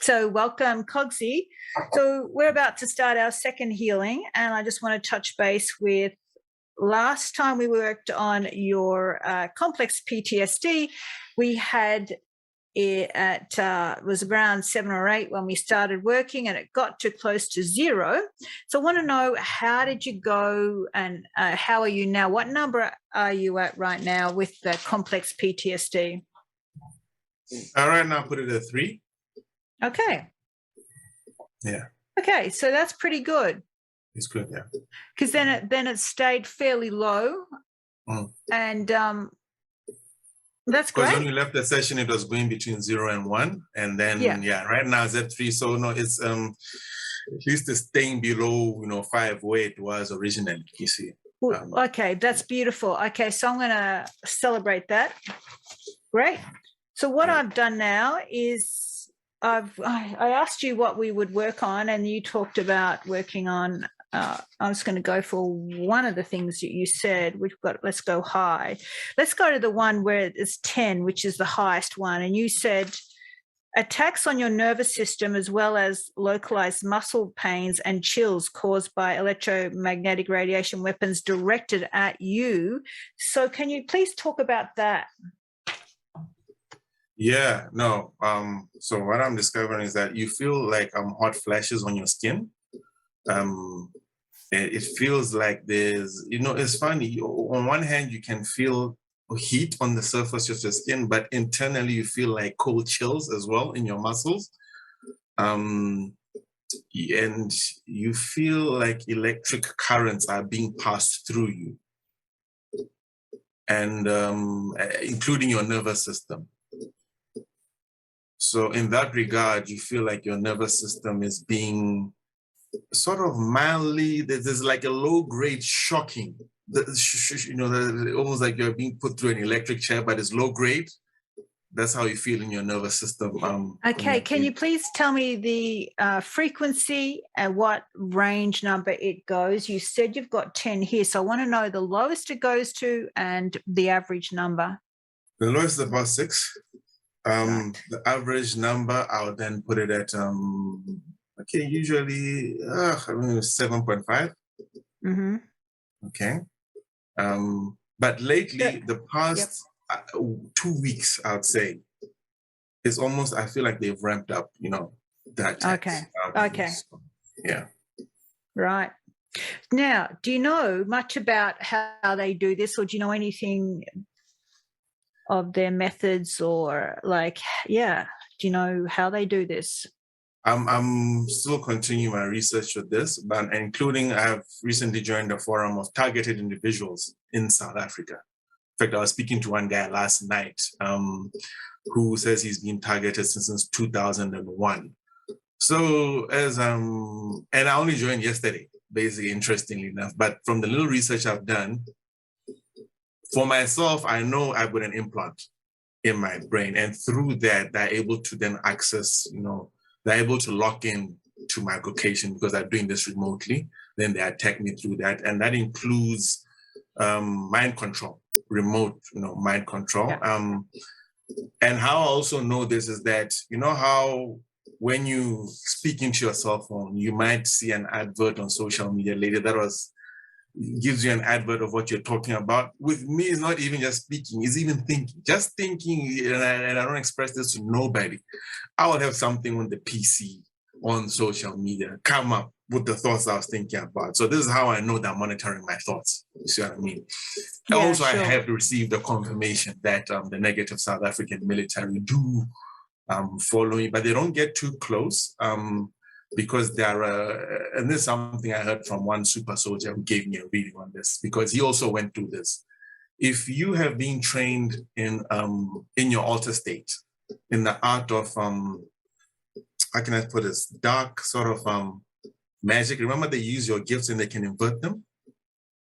So, welcome, Cogsy. So, we're about to start our second healing, and I just want to touch base with last time we worked on your complex PTSD. We had it at was around 7 or 8 when we started working, and it got to close to 0. So, I want to know, how did you go, and how are you now? What number are you at right now with the complex PTSD? Right now, put it at 3. Okay. Yeah, Okay, so that's pretty good. it's good. Yeah. Because then it stayed fairly low, and that's Because when great. we left the session, it was going between 0 and 1, and then right now it's at 3. So no, it's at least it's staying below 5 where it was originally. You see. Okay, that's beautiful. Okay, so I'm going to celebrate that. Great. So what I've done now is I asked you what we would work on, and you talked about working on. I was going to go for one of the things that you said. Let's go high. Let's go to the one where it's 10, which is the highest one. And you said attacks on your nervous system, as well as localized muscle pains and chills caused by electromagnetic radiation weapons directed at you. So can you please talk about that? Yeah, no. So what I'm discovering is that you feel like hot flashes on your skin. It feels like there's, it's funny. On one hand, you can feel heat on the surface of your skin, but internally you feel like cold chills as well in your muscles. And you feel like electric currents are being passed through you, and including your nervous system. So in that regard, you feel like your nervous system is being sort of mildly, there's like a low-grade shocking, almost like you're being put through an electric chair, but it's low-grade. That's how you feel in your nervous system. Okay, can you please tell me the frequency and what range number it goes? You said you've got 10 here, so I want to know the lowest it goes to and the average number. The lowest is about 6. Right. The average number, I'll then put it at usually 7.5. Mm-hmm. Okay. But lately, the past 2 weeks, I would say, it's almost, I feel like they've ramped up, that. Okay. Okay. So, yeah. Right. Now, do you know much about how they do this, or do you know anything of their methods, or do you know how they do this? I'm still continuing my research with this, but including I've recently joined a forum of targeted individuals in South Africa. In fact, I was speaking to one guy last night who says he's been targeted since 2001. So and I only joined yesterday, basically, interestingly enough. But from the little research I've done, for myself, I know I've got an implant in my brain, and through that, they're able to then access, they're able to lock in to my location because I'm doing this remotely. Then they attack me through that, and that includes mind control, remote, mind control. Yeah. And how I also know this is that, how when you speak into your cell phone, you might see an advert on social media later that gives you an advert of what you're talking about. With me, it's not even just speaking, it's even thinking. Just thinking, and I don't express this to nobody. I would have something on the PC, on social media, come up with the thoughts I was thinking about. So this is how I know that I'm monitoring my thoughts. You see what I mean? Yeah, also, sure. I have received the confirmation that the negative South African military do follow me, but they don't get too close. Because there are, and this is something I heard from one Supersoldier who gave me a reading on this, because he also went through this. If you have been trained in your alter state, in the art of, how can I put this, dark sort of magic, remember they use your gifts and they can invert them?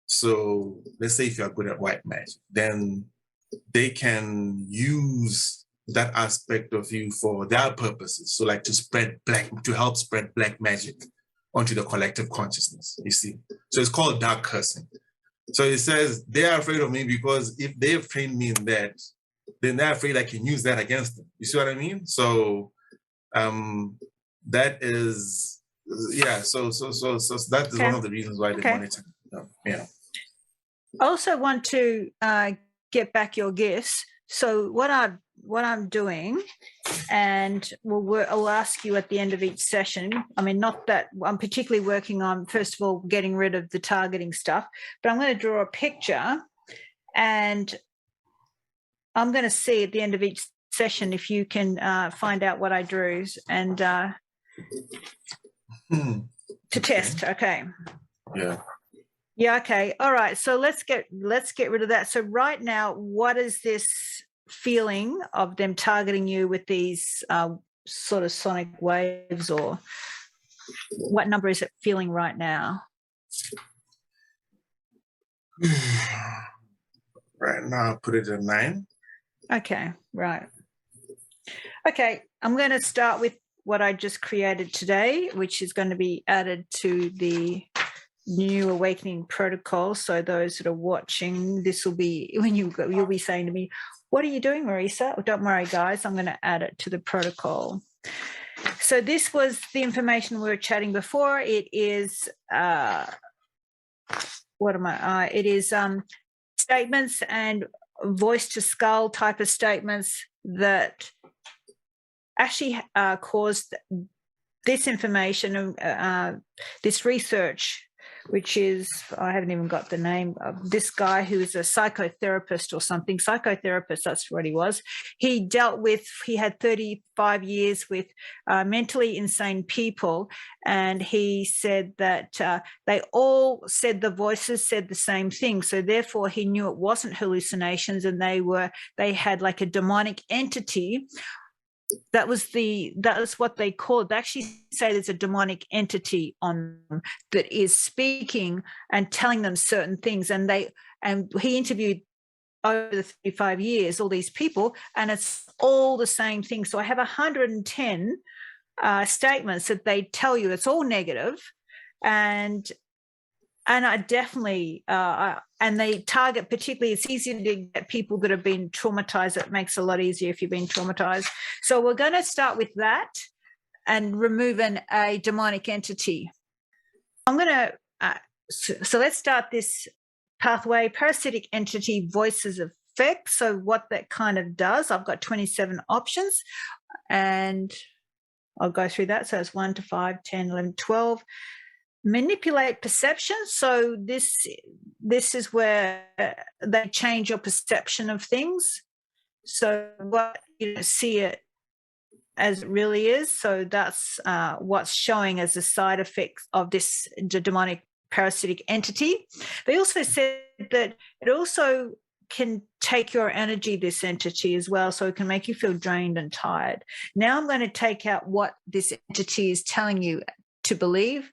So let's say if you're good at white magic, then they can use that aspect of you for their purposes. So like to help spread black magic onto the collective consciousness, you see. So it's called dark cursing. So it says they're afraid of me because if they've trained me in that, then they're afraid I can use that against them. You see what I mean? So That is, yeah. So that is one of the reasons why they monitor. Yeah. I also want to get back your gifts. So what I'm doing, and I'll ask you at the end of each session. I mean, not that I'm particularly working on, first of all, getting rid of the targeting stuff, but I'm going to draw a picture, and I'm going to see at the end of each session if you can find out what I drew, and to test. Okay. Yeah. Yeah. Okay. All right. So let's get rid of that. So right now, what is this feeling of them targeting you with these sort of sonic waves, or what number is it feeling right now? Right now, I'll put it at 9. Okay. Right. Okay. I'm going to start with what I just created today, which is going to be added to the new awakening protocol. So those that are watching, this will be when you'll be saying to me, what are you doing, Marisa? Oh, don't worry, guys, I'm going to add it to the protocol. So this was the information we were chatting before. It is it is statements and voice to skull type of statements that actually caused this information, this research, which is, I haven't even got the name of this guy who is a psychotherapist or something. Psychotherapist, that's what he was. He had 35 years with mentally insane people, and he said that they all said, the voices said the same thing. So therefore he knew it wasn't hallucinations, and they had like a demonic entity. That was what they called. They actually say there's a demonic entity on them that is speaking and telling them certain things. And he interviewed over the 35 years all these people, and it's all the same thing. So I have 110 statements that they tell you. It's all negative, and I definitely, and they target particularly, it's easier to get people that have been traumatized. It makes it a lot easier if you've been traumatized. So we're going to start with that and remove a demonic entity. I'm going to, so let's start this pathway, parasitic entity voices effect. So what that kind of does, I've got 27 options, and I'll go through that. So it's 1 to 5, 10, 11, 12. Manipulate perception. So this is where they change your perception of things. So what you see it as it really is. So that's what's showing as a side effect of this demonic parasitic entity. They also said that it also can take your energy, this entity as well, so it can make you feel drained and tired. Now I'm going to take out what this entity is telling you to believe.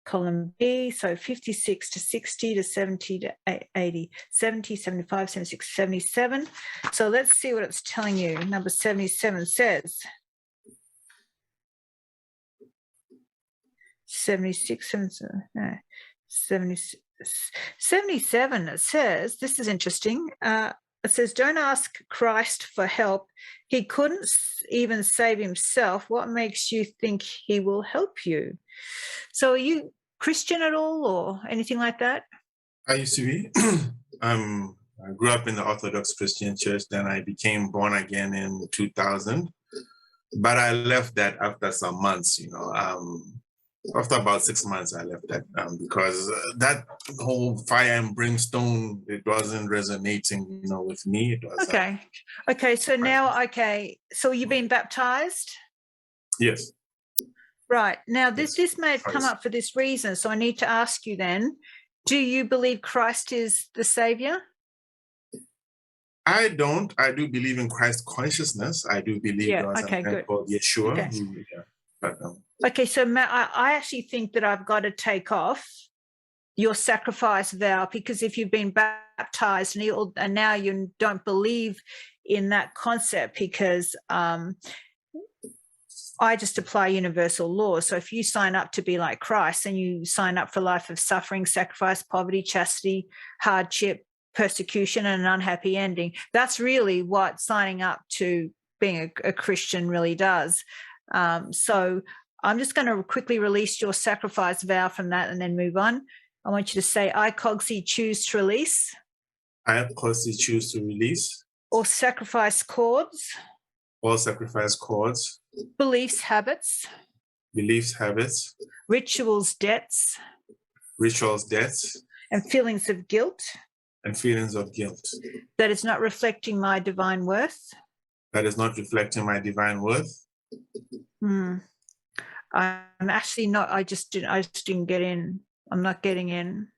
Column B, so 56 to 60 to 70 to 80, 70, 75, 76, 77. So let's see what it's telling you. Number 77 says, 76, 77, it says, this is interesting. It says, don't ask Christ for help. He couldn't even save himself. What makes you think he will help you? So are you Christian at all or anything like that? I used to be. I grew up in the Orthodox Christian church. Then I became born again in 2000. But I left that after some months, after about 6 months, I left that because that whole fire and brimstone, it wasn't resonating, with me. It was, okay. So now, so you've been baptized? Yes. Right. Now, this may have come up for this reason. So I need to ask you then, do you believe Christ is the Savior? I don't. I do believe in Christ consciousness. I do believe there was a man called Yeshua. Okay. So I actually think that I've got to take off your sacrifice vow, because if you've been baptized and now you don't believe in that concept, because I just apply universal law. So if you sign up to be like Christ, and you sign up for a life of suffering, sacrifice, poverty, chastity, hardship, persecution, and an unhappy ending, that's really what signing up to being a Christian really does. So I'm just going to quickly release your sacrifice vow from that and then move on. I want you to say, I, Cogsy, choose to release. I, Cogsy, choose to release. Or sacrifice cords. All sacrifice cords. Beliefs, habits. Beliefs, habits. Rituals, debts. Rituals, debts. And feelings of guilt. And feelings of guilt. That is not reflecting my divine worth. That is not reflecting my divine worth. I'm actually not, I just didn't get in. I'm not getting in.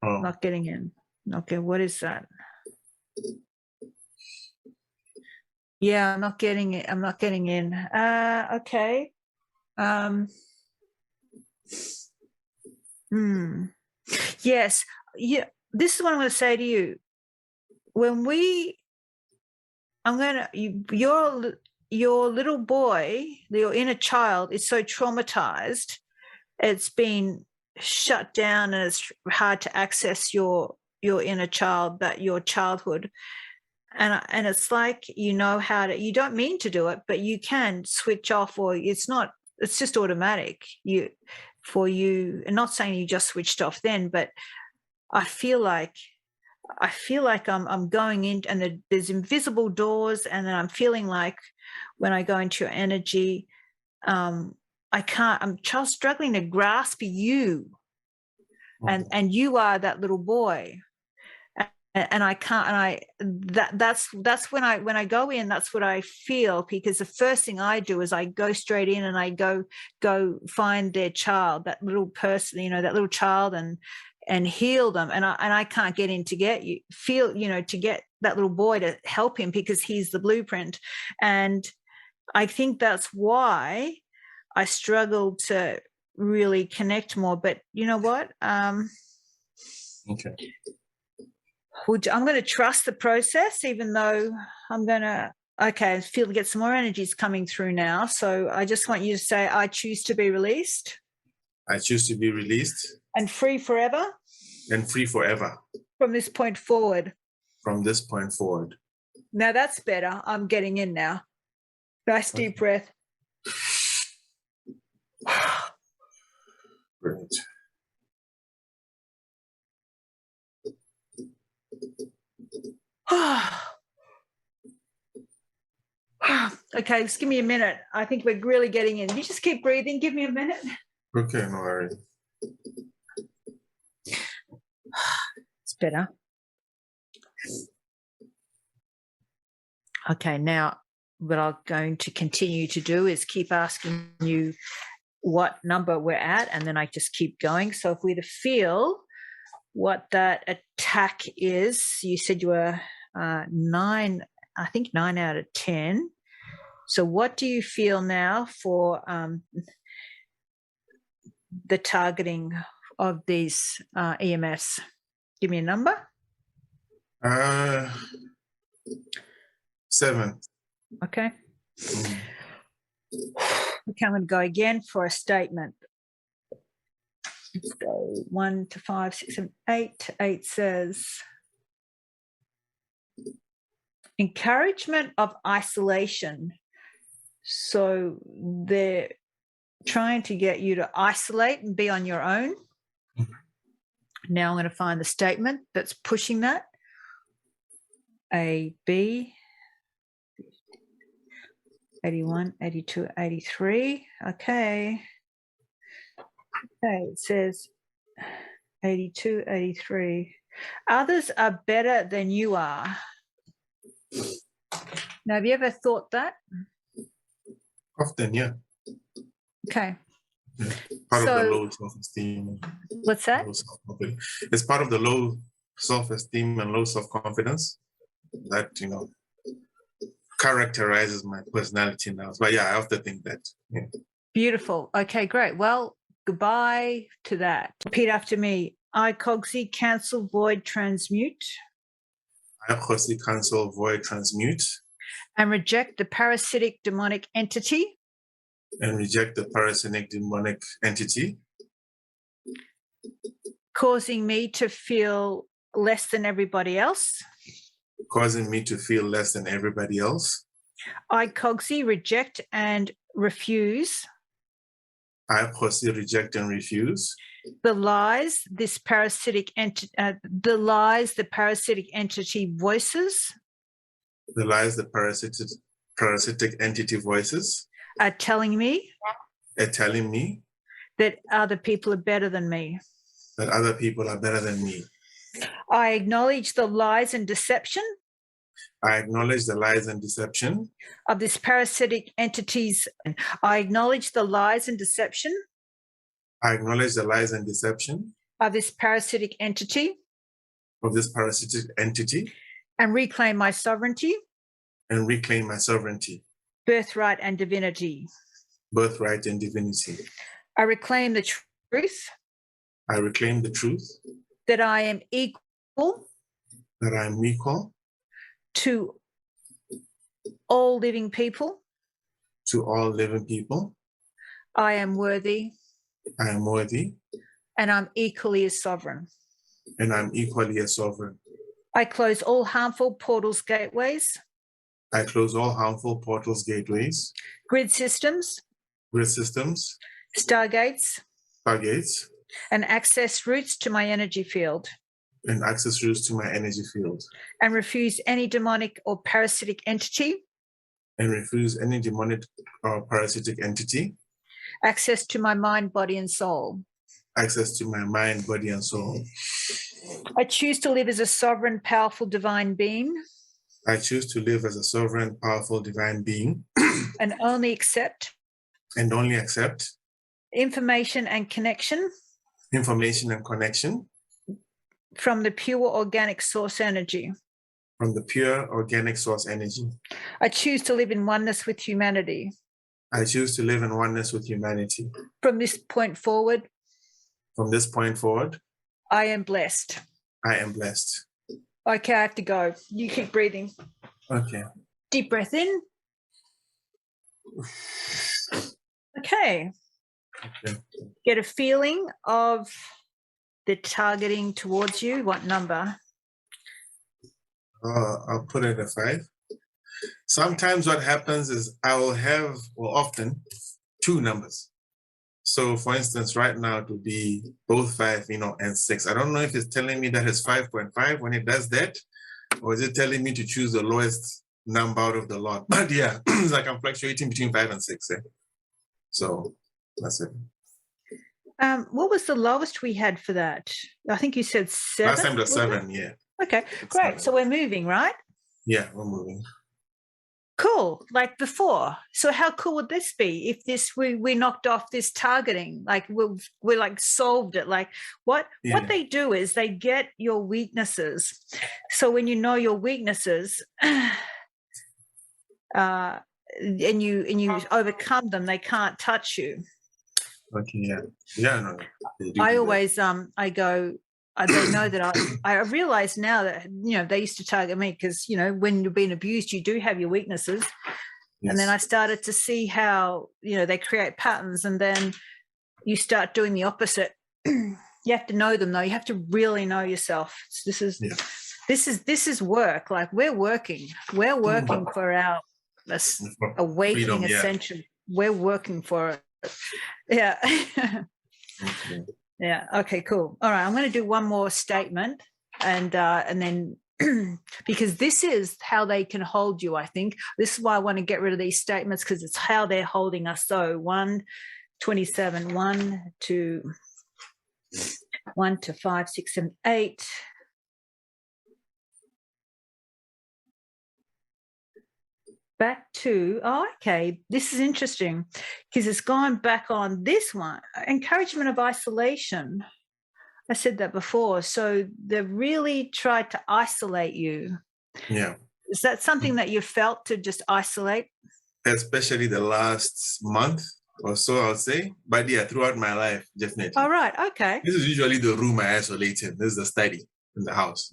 Oh. Not getting in. Okay, what is that? Yeah, I'm not getting it. I'm not getting in. Okay. Yes. Yeah. This is what I'm going to say to you. When your little boy, your inner child is so traumatized. It's been shut down and it's hard to access your inner child, that your childhood. And it's like, you don't mean to do it, but you can switch off, or it's just automatic for you. And not saying you just switched off then, but I feel like I'm going in, and there's invisible doors, and then I'm feeling like when I go into your energy, I'm just struggling to grasp you, and you are that little boy. And I can't, that's when I go in, that's what I feel, because the first thing I do is I go straight in and I go find their child, that little person, that little child, and heal them. And I can't get in to get to get that little boy to help him, because he's the blueprint. And I think that's why I struggle to really connect more. But you know what? Okay. I'm going to trust the process, even though I'm going to, get some more energies coming through now. So I just want you to say, I choose to be released. I choose to be released. And free forever. And free forever. From this point forward. From this point forward. Now that's better. I'm getting in now. Nice deep breath. Brilliant. Okay, just give me a minute. I think we're really getting in. You just keep breathing. Give me a minute. Okay, no worries. It's better. Okay, now what I'm going to continue to do is keep asking you what number we're at, and then I just keep going. So if we feel what that attack is, you said you were 9 out of 10. So what do you feel now for the targeting of these EMFs? Give me a number. 7. Okay. Okay, I'm going to go again for a statement. Let's go 1 to 5, 6, 7, 8. 8 says, encouragement of isolation. So they're trying to get you to isolate and be on your own. Now I'm going to find the statement that's pushing that. A, B, 81, 82, 83. Okay. Okay, it says 82, 83. Others are better than you are. Now, have you ever thought that? Often, yeah. Okay. Yeah. Part of the low self-esteem. What's that? It's part of the low self-esteem and low self-confidence that, characterizes my personality now. But yeah, I often think that. Yeah. Beautiful. Okay, great. Well, goodbye to that. Repeat after me. I, Cogsy, cancel, void, transmute. I, Cogsy, cancel, void, transmute. And reject the parasitic demonic entity. And reject the parasitic demonic entity. Causing me to feel less than everybody else. Causing me to feel less than everybody else. I, Cogsy, reject and refuse I foresee, reject, and refuse the lies the parasitic entity voices the lies the parasitic entity voices are telling me are telling me that other people are better than me. that other people are better than me. I acknowledge the lies and deception I acknowledge the lies and deception of this parasitic entities. I acknowledge the lies and deception I acknowledge the lies and deception of this parasitic entity of this parasitic entity and reclaim my sovereignty, and reclaim my sovereignty, birthright, and divinity. birthright, and divinity. I reclaim the truth I reclaim the truth that I am equal that I am equal to all living people. to all living people. I am worthy I am worthy and I'm equally as sovereign. and I'm equally a sovereign. I close all harmful portals, gateways, I close all harmful portals, gateways, grid systems, grid systems, stargates, targets, and access routes to my energy field, and access routes to my energy field, and refuse any demonic or parasitic entity and refuse any demonic or parasitic entity access to my mind, body, and soul. access to my mind, body, and soul. I choose to live as a sovereign, powerful, divine being I choose to live as a sovereign, powerful, divine being and only accept and only accept information and connection information and connection from the pure organic source energy. from the pure organic source energy. I choose to live in oneness with humanity. I choose to live in oneness with humanity. From this point forward, From this point forward, I am blessed. I am blessed. Okay, I have to go. You keep breathing. Okay. Deep breath in. Okay. Okay. Get a feeling of the targeting towards you. What number? I'll put it at 5. Sometimes what happens is I will have, well, often 2 numbers. So for instance, right now it would be both 5, and 6. I don't know if it's telling me that it's 5.5 when it does that, or is it telling me to choose the lowest number out of the lot? But yeah, it's like I'm fluctuating between 5 and 6. So that's it. What was the lowest we had for that? I think you said 7. Last time it was was it? 7, yeah. Okay, great. So we're moving, right? Yeah, we're moving. Cool, like before. So how cool would this be if we knocked off this targeting? Like we like solved it. Like what they do is they get your weaknesses. So when you know your weaknesses, and you overcome them, they can't touch you. Okay, yeah, no. I always I go. They know that I realize now that they used to target me because when you're being abused you do have your weaknesses. Yes. And then I started to see how they create patterns, and then you start doing the opposite. You have to know them though. You have to really know yourself. This is work. Like we're working for our awakening freedom, ascension. We're working for it. Yeah. Okay. Yeah. Okay, cool. All right. I'm going to do one more statement and then because this is how they can hold you, I think. This is why I want to get rid of these statements, because it's how they're holding us. So 127, 1 to 5, 6, 7, 8. Back to, okay, this is interesting because it's gone back on this one, encouragement of isolation. I said that before. So they've really tried to isolate you. Yeah. Is that something that you felt, to just isolate? Especially the last month or so, I'll say. But yeah, throughout my life, definitely. All right. Okay. This is usually the room I isolate in. This is the study in the house,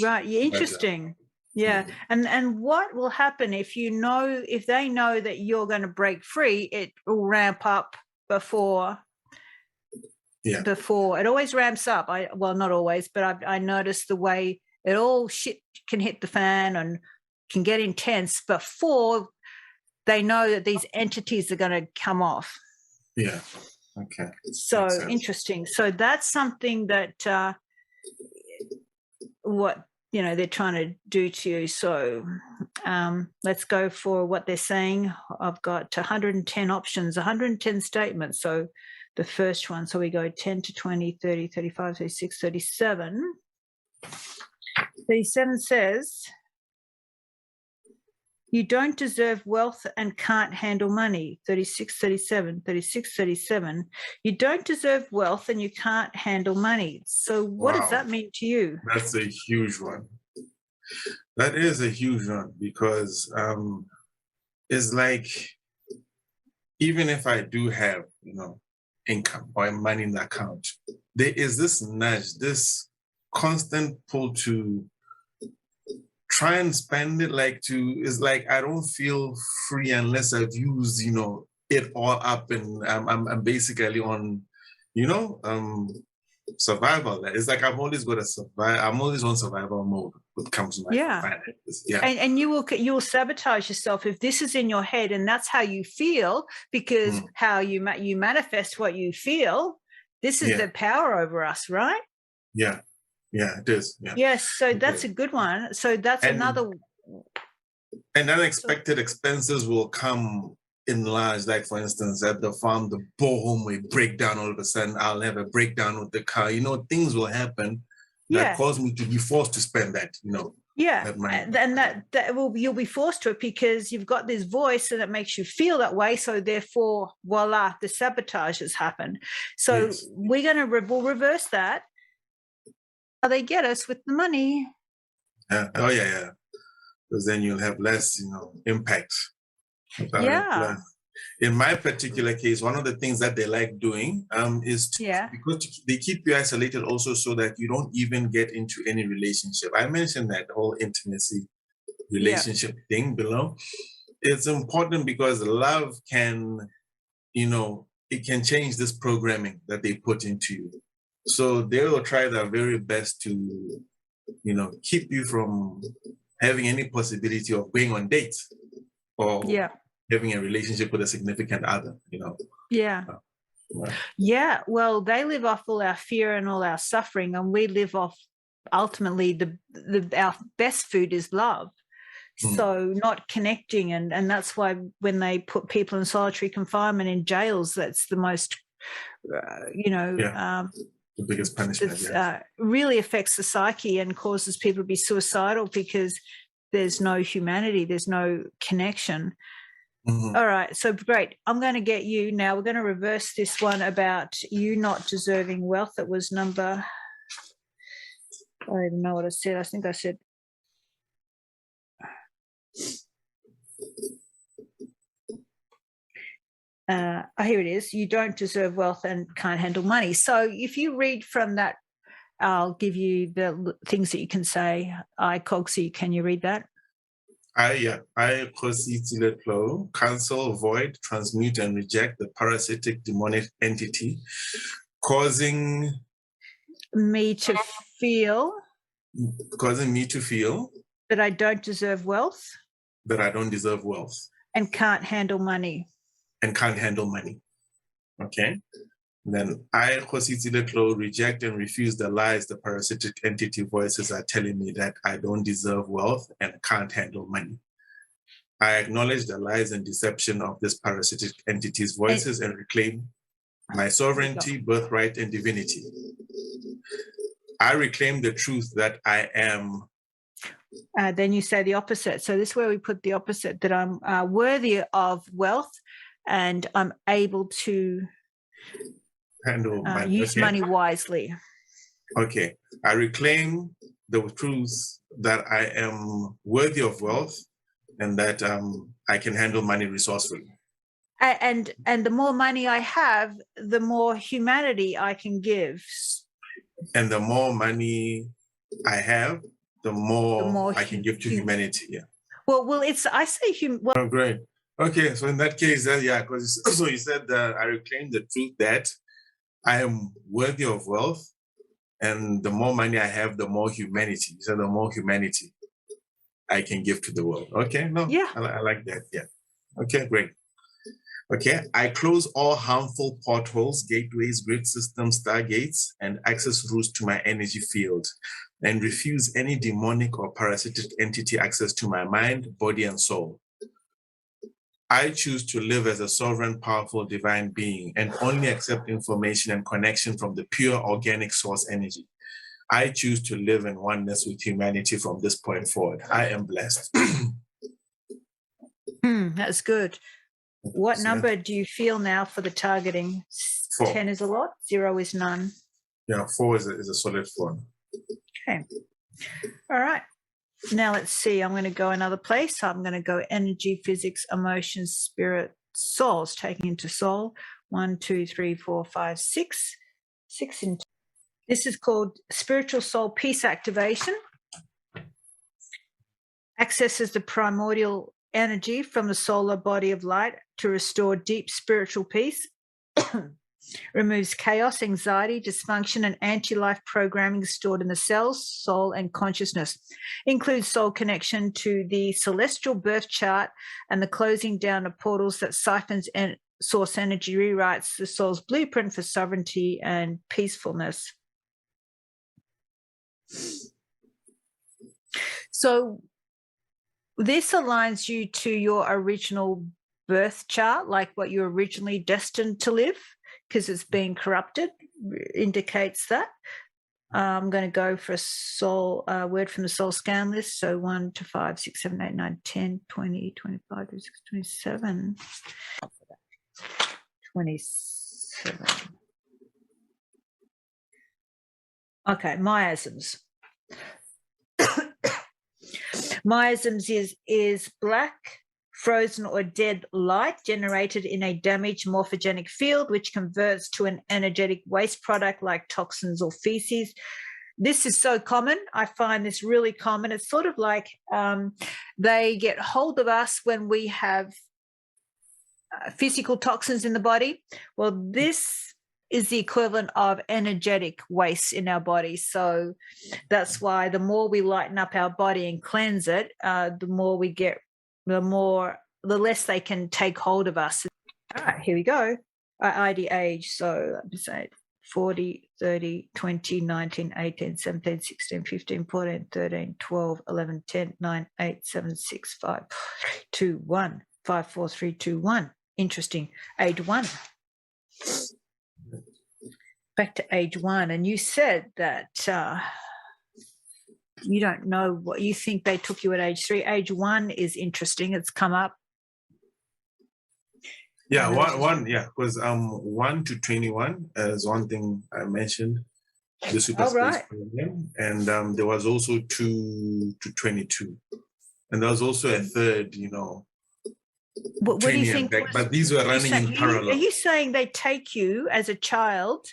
Right. Yeah. Interesting. Yeah. And what will happen if they know that you're going to break free, it will ramp up before. Yeah. Before it always ramps up. Not always, but I noticed the way it all shit can hit the fan and can get intense before they know that these entities are going to come off. Yeah. Okay. So interesting. So that's something that what they're trying to do to you. So let's go for what they're saying. I've got 110 options, 110 statements. So the first one, so we go 10 to 20, 30, 35, 36, 37. 37 says, you don't deserve wealth and can't handle money. 36, 37, 36, 37. You don't deserve wealth and you can't handle money. So what does that mean to you? That's a huge one. That is a huge one because it's like, even if I do have, income or money in the account, there is this nudge, this constant pull to try and spend it, it's like I don't feel free unless I've used, it all up, and I'm basically on, survival. It's like I've always got to survive. I'm always on survival mode when it comes to my finances. Yeah. And you will sabotage yourself if this is in your head, and that's how you feel, because how you manifest what you feel. This is the power over us, right? Yeah. Yeah, it is. Yeah. Yes, so that's a good one. So that's another. And unexpected expenses will come in large. Like, for instance, at the farm, the borehole may break down all of a sudden. I'll have a breakdown with the car. Things will happen that cause me to be forced to spend that. Yeah, that money. And that will you'll be forced to it because you've got this voice and it makes you feel that way. So therefore, voila, the sabotage has happened. So we'll reverse that. They get us with the money. Yeah. Oh yeah. Because then you'll have less, impact. Yeah. In my particular case, one of the things that they like doing is because they keep you isolated also, so that you don't even get into any relationship. I mentioned that whole intimacy relationship thing below. It's important because love can, it can change this programming that they put into you. So they will try their very best to, keep you from having any possibility of going on dates or having a relationship with a significant other, Yeah. Yeah. Well, they live off all our fear and all our suffering, and we live off ultimately our best food is love. So not connecting, and that's why when they put people in solitary confinement in jails, that's the most, the biggest punishment. Really affects the psyche and causes people to be suicidal because there's no humanity, there's no connection. All right, so great. I'm going to get you now. We're going to reverse this one about you not deserving wealth. That was number, I don't even know what I said. I think I said, here it is. You don't deserve wealth and can't handle money. So if you read from that, I'll give you the things that you can say. Cogsy, can you read that? I cancel, void, transmute, and reject the parasitic demonic entity, causing me to feel that I don't deserve wealth. That I don't deserve wealth. And can't handle money. Okay. Then I, reject and refuse the lies the parasitic entity voices are telling me that I don't deserve wealth and can't handle money. I acknowledge the lies and deception of this parasitic entity's voices and reclaim my sovereignty, birthright, and divinity. I reclaim the truth that I am. Then you say the opposite. So this is where we put the opposite, that I'm worthy of wealth and I'm able to handle money. Use money wisely. Okay. I reclaim the truth that I am worthy of wealth and that I can handle money resourcefully. And the more money I have, the more humanity I can give. And the more money I have, the more I can give to humanity. Yeah. Well, I say oh, great. Okay, so in that case, because so you said that I reclaim the truth that I am worthy of wealth, and the more money I have, the more humanity. So the more humanity I can give to the world. Okay, no, I like that. Yeah. Okay, great. Okay, I close all harmful portholes, gateways, grid systems, stargates, and access routes to my energy field, and refuse any demonic or parasitic entity access to my mind, body, and soul. I choose to live as a sovereign, powerful, divine being and only accept information and connection from the pure organic source energy. I choose to live in oneness with humanity from this point forward. I am blessed. That's good. What number do you feel now for the targeting? 4. 10 is a lot, 0 is none. Yeah, 4 is a solid 4. Okay. All right. Now let's see. I'm going to go another place. I'm going to go energy, physics, emotions, spirit, souls, taking into soul. 1, 2, 3, 4, 5, 6. 6 into. This is called spiritual soul peace activation. Accesses the primordial energy from the solar body of light to restore deep spiritual peace. Removes chaos, anxiety, dysfunction, and anti-life programming stored in the cells, soul, and consciousness. Includes soul connection to the celestial birth chart and the closing down of portals that siphons and source energy, rewrites the soul's blueprint for sovereignty and peacefulness. So this aligns you to your original birth chart, like what you're originally destined to live, because it's been corrupted, indicates that. I'm going to go for a soul word from the soul scan list. So 1 to 5, 6, 7, 8, 9, 10, 20, 25, 26, 27. 27. Okay, miasms. Miasms is black, frozen or dead light generated in a damaged morphogenic field, which converts to an energetic waste product like toxins or feces. This is so common. I find this really common. It's sort of like they get hold of us when we have physical toxins in the body. Well, this is the equivalent of energetic waste in our body. So that's why the more we lighten up our body and cleanse it, the more we get, the less they can take hold of us. All right, here we go. ID age. So let me say 40, 30, 20, 19, 18, 17, 16, 15, 14, 13, 12, 11, 10, 9, 8, 7, 6, 5, 2, 1, 5, 4, 3, 2, 1. Interesting. Age 1. Back to age 1. And you said that you don't know what you think they took you at age 3. Age 1 is interesting. It's come up. Yeah, one, yeah, because 1 to 21 is one thing I mentioned, the super space program, and there was also 2 to 22, and there was also a third, what do you think? But these were running in parallel. Are you saying they take you as a child?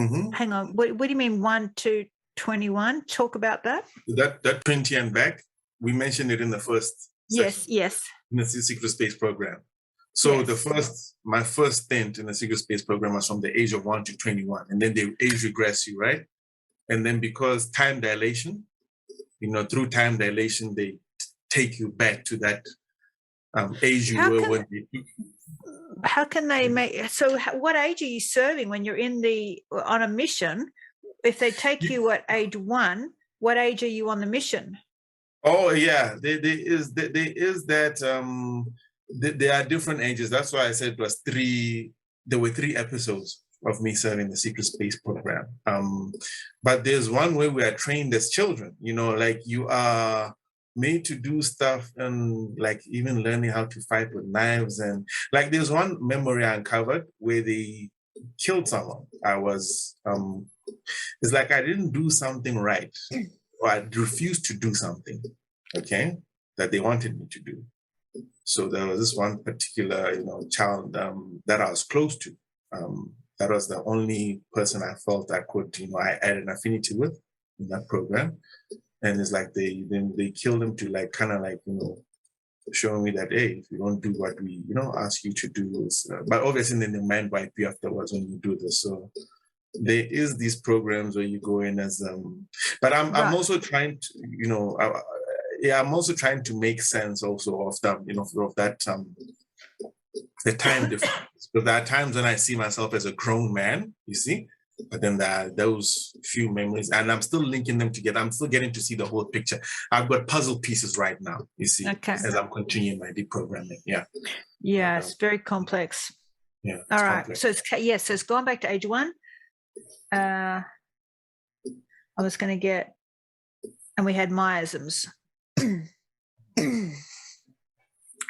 Mm-hmm. Hang on. What do you mean 1 to 21? Talk about that. That 20 and back, we mentioned it in the first session. Yes. In the secret space program. So yes. My first stint in the secret space program was from the age of 1 to 21, and then they age regress you, right? And then because time dilation, through time dilation, they take you back to that age you were when they took you. How can they make? So, what age are you serving when you're on a mission? If they take you at age 1, what age are you on the mission? Oh yeah, there is that. There are different ages. That's why I said it was 3. There were 3 episodes of me serving the secret space program. But there's one where we are trained as children. Like you are made to do stuff, and like even learning how to fight with knives, and like there's one memory I uncovered where they killed someone. I was it's like I didn't do something right, or I refused to do something, okay, that they wanted me to do. So there was this one particular child that I was close to. That was the only person I felt I could I had an affinity with in that program. And it's like they killed him to like kind of like showing me that, hey, if you don't do what we ask you to do, but obviously then they mind wipe you afterwards when you do this. So there is these programs where you go in as but I'm also trying to yeah, I'm also trying to make sense also of that, of that the time difference. But there are times when I see myself as a grown man, you see, but then there are those few memories, and I'm still linking them together. I'm still getting to see the whole picture. I've got puzzle pieces right now, you see, as I'm continuing my deprogramming. Yeah. Yeah, it's very complex. Yeah. All right. Complex. So it's gone back to age 1. I was going to get, and we had miasms.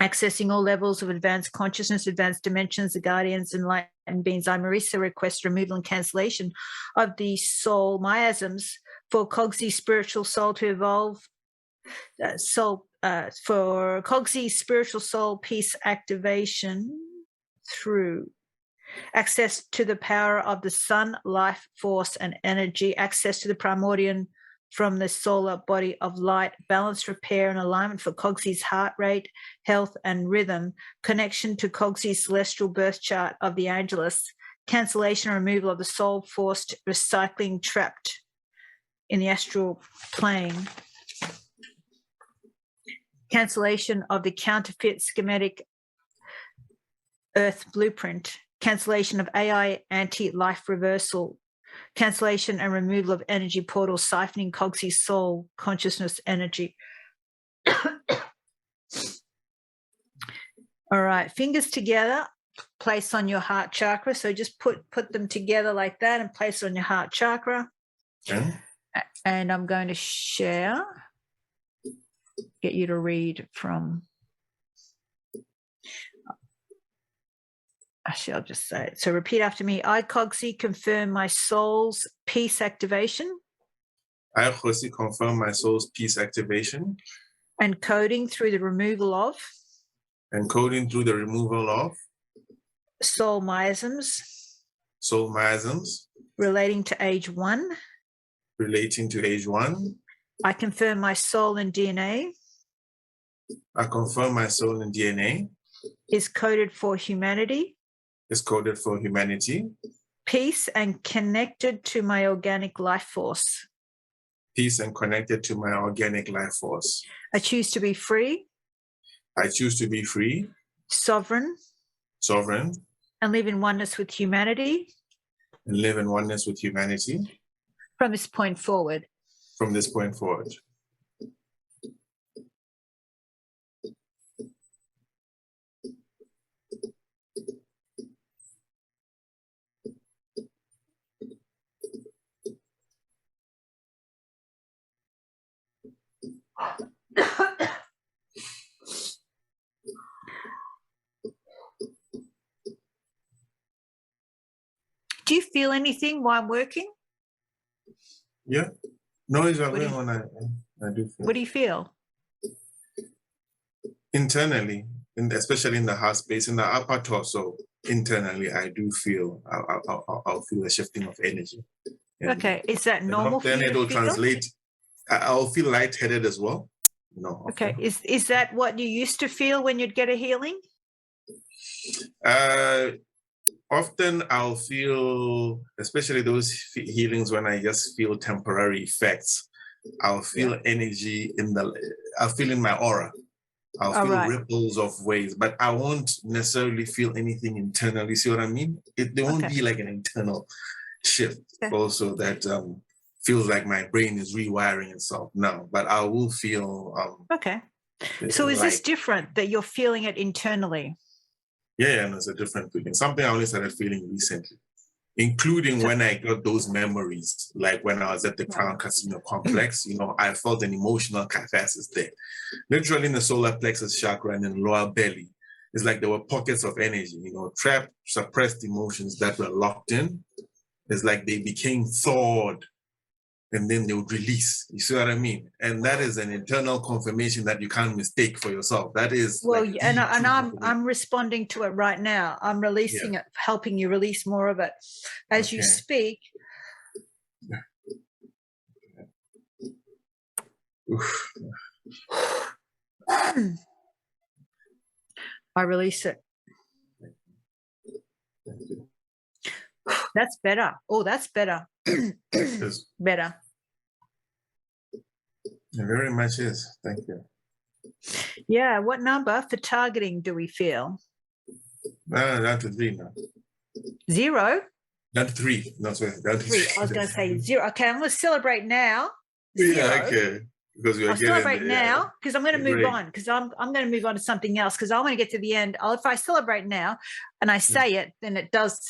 Accessing all levels of advanced consciousness, advanced dimensions, the guardians, enlightened beings. I, Marisa, request removal and cancellation of the soul miasms for Cogsy's spiritual soul to evolve. For Cogsy's spiritual soul peace activation through access to the power of the sun, life force, and energy, access to the primordial from the solar body of light, balance, repair, and alignment for Cogsy's heart rate, health, and rhythm, connection to Cogsy's celestial birth chart of the Angelus, cancellation and removal of the soul forced recycling trapped in the astral plane, cancellation of the counterfeit schematic Earth blueprint, cancellation of AI anti-life reversal, cancellation and removal of energy portals, siphoning Cogsy's soul consciousness energy. All right, fingers together, place on your heart chakra. So just put them together like that and place on your heart chakra. Okay. And I'm going to share, get you to read from, actually, I'll just say it. So repeat after me. I, Cogsy, confirm my soul's peace activation. I, Cogsy, confirm my soul's peace activation. And coding through the removal of. And coding through the removal of. Soul miasms. Soul miasms. Relating to age 1. Relating to age 1. I confirm my soul and DNA. I confirm my soul and DNA. Is coded for humanity. Is coded for humanity. Peace and connected to my organic life force. Peace and connected to my organic life force. I choose to be free. I choose to be free. Sovereign. Sovereign. And live in oneness with humanity. And live in oneness with humanity. From this point forward. From this point forward. Do you feel anything while I'm working? Yeah. No, it's going on. I do feel. What do you feel? Internally, especially in the heart space, in the upper torso, internally, I do feel, I'll feel a shifting of energy. Okay. Is that normal for you then to it'll feel? Translate. I'll feel lightheaded as well. No. Okay. Is that what you used to feel when you'd get a healing? Often I'll feel, especially those healings when I just feel temporary effects, I'll feel energy I'll feel in my aura. I'll feel ripples of waves, but I won't necessarily feel anything internally. See what I mean? There won't be like an internal shift also that feels like my brain is rewiring itself. No, but I will feel. So is this different that you're feeling it internally? Yeah, and it's a different feeling. Something I only started feeling recently, including when I got those memories, like when I was at the Crown Casino Complex, I felt an emotional catharsis there. Literally in the solar plexus chakra and in lower belly. It's like there were pockets of energy, trapped, suppressed emotions that were locked in. It's like they became thawed and then they would release. You see what I mean? And that is an internal confirmation that you can't mistake for yourself. That is I'm responding to it right now. I'm releasing it, helping you release more of it as you speak. I release it. That's better. Oh, that's better. Better. It very much is. Thank you. Yeah. What number for targeting do we feel? Down to 3 now. 0? Down to 3. No, sorry. Down to 3. I was going to say 0. Okay, I'm going to celebrate now. 0. Yeah, okay. Because we're I'll getting celebrate there, now because I'm going to move Great. on because I'm going to move on to something else because I want to get to the end. If I celebrate now and I say it, then it does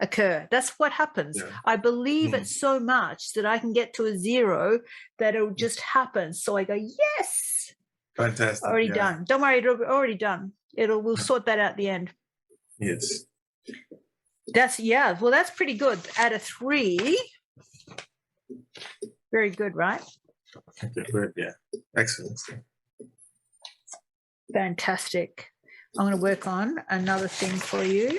occur. That's what happens. Yeah. I believe it so much that I can get to a 0 that it'll just happen. So I go, yes, Fantastic. already done. Don't worry, it'll be already done. We'll sort that out at the end. Yes. Well, that's pretty good. Out of 3, very good, right? Okay, good. Yeah. Excellent. Fantastic. I'm going to work on another thing for you.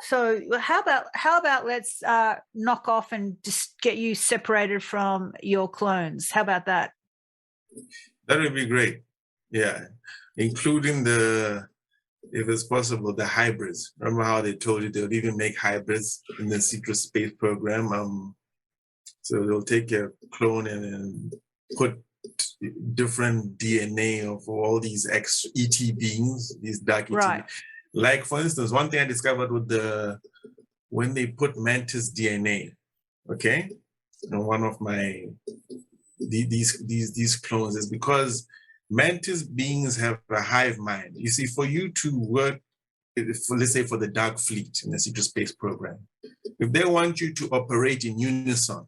So how about let's knock off and just get you separated from your clones. How about that? That would be great. Yeah. Including if it's possible, the hybrids. Remember how they told you they'll even make hybrids in the secret space program? So they'll take a clone and put different DNA of all these ET beings, these dark ET. Right. Like, for instance, one thing I discovered with when they put mantis DNA, okay, and one of my these clones is because mantis beings have a hive mind. You see, for you to work, let's say for the Dark Fleet in the secret space program, if they want you to operate in unison,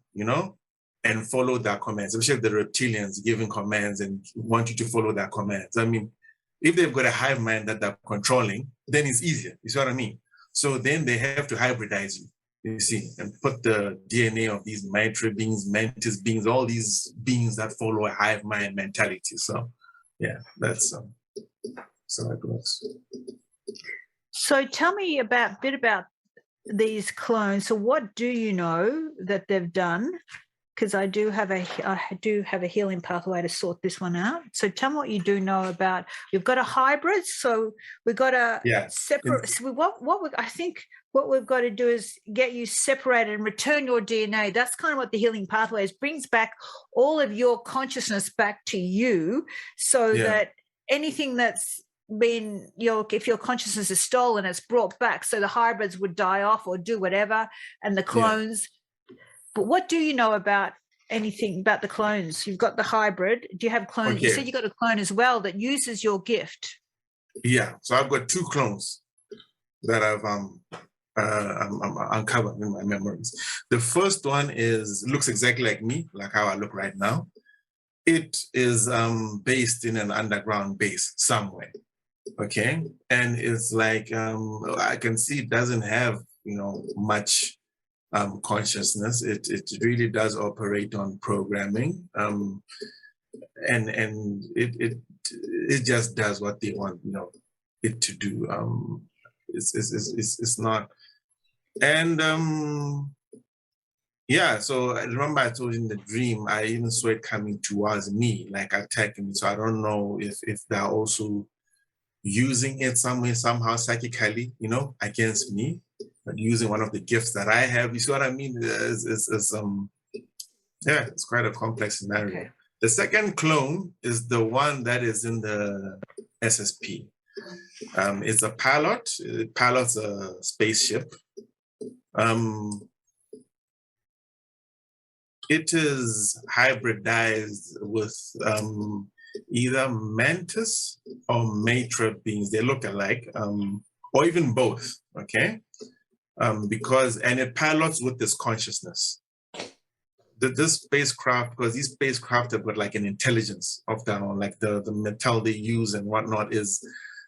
and follow their commands, especially if the reptilians giving commands and want you to follow their commands. I mean, if they've got a hive mind that they're controlling, then it's easier. You see what I mean? So then they have to hybridize you see, and put the DNA of these mitra beings, mantis beings, all these beings that follow a hive mind mentality. So, yeah, that's so it works. So tell me a bit about these clones. So what do you know that they've done? Because I do have a healing pathway to sort this one out. So tell me what you do know about. We've got a hybrid, so we've got a separate. So I think what we've got to do is get you separated and return your DNA. That's kind of what the healing pathway is. Brings back all of your consciousness back to you, so that anything that's been if your consciousness is stolen, it's brought back. So the hybrids would die off or do whatever, and the clones. But what do you know about anything about the clones? You've got the hybrid. Do you have clones? Okay. You said you got a clone as well that uses your gift. Yeah. So I've got 2 clones that I've uncovered in my memories. The first one looks exactly like me, like how I look right now. It is based in an underground base somewhere. Okay. And it's like I can see it doesn't have, much consciousness. It really does operate on programming, and it just does what they want it to do. It's not, and So I remember I told you in the dream I even saw it coming towards me, like attacking me. So I don't know if they're also using it somehow psychically, against me. But using one of the gifts that I have, you see what I mean? It's quite a complex scenario. Okay. The second clone is the one that is in the SSP. It's a pilot. It pilots a spaceship. It is hybridized with either mantis or matra beings. They look alike, or even both. Okay. And it pilots with this consciousness. This spacecraft, because these spacecraft have got like an intelligence of their own, like the metal they use and whatnot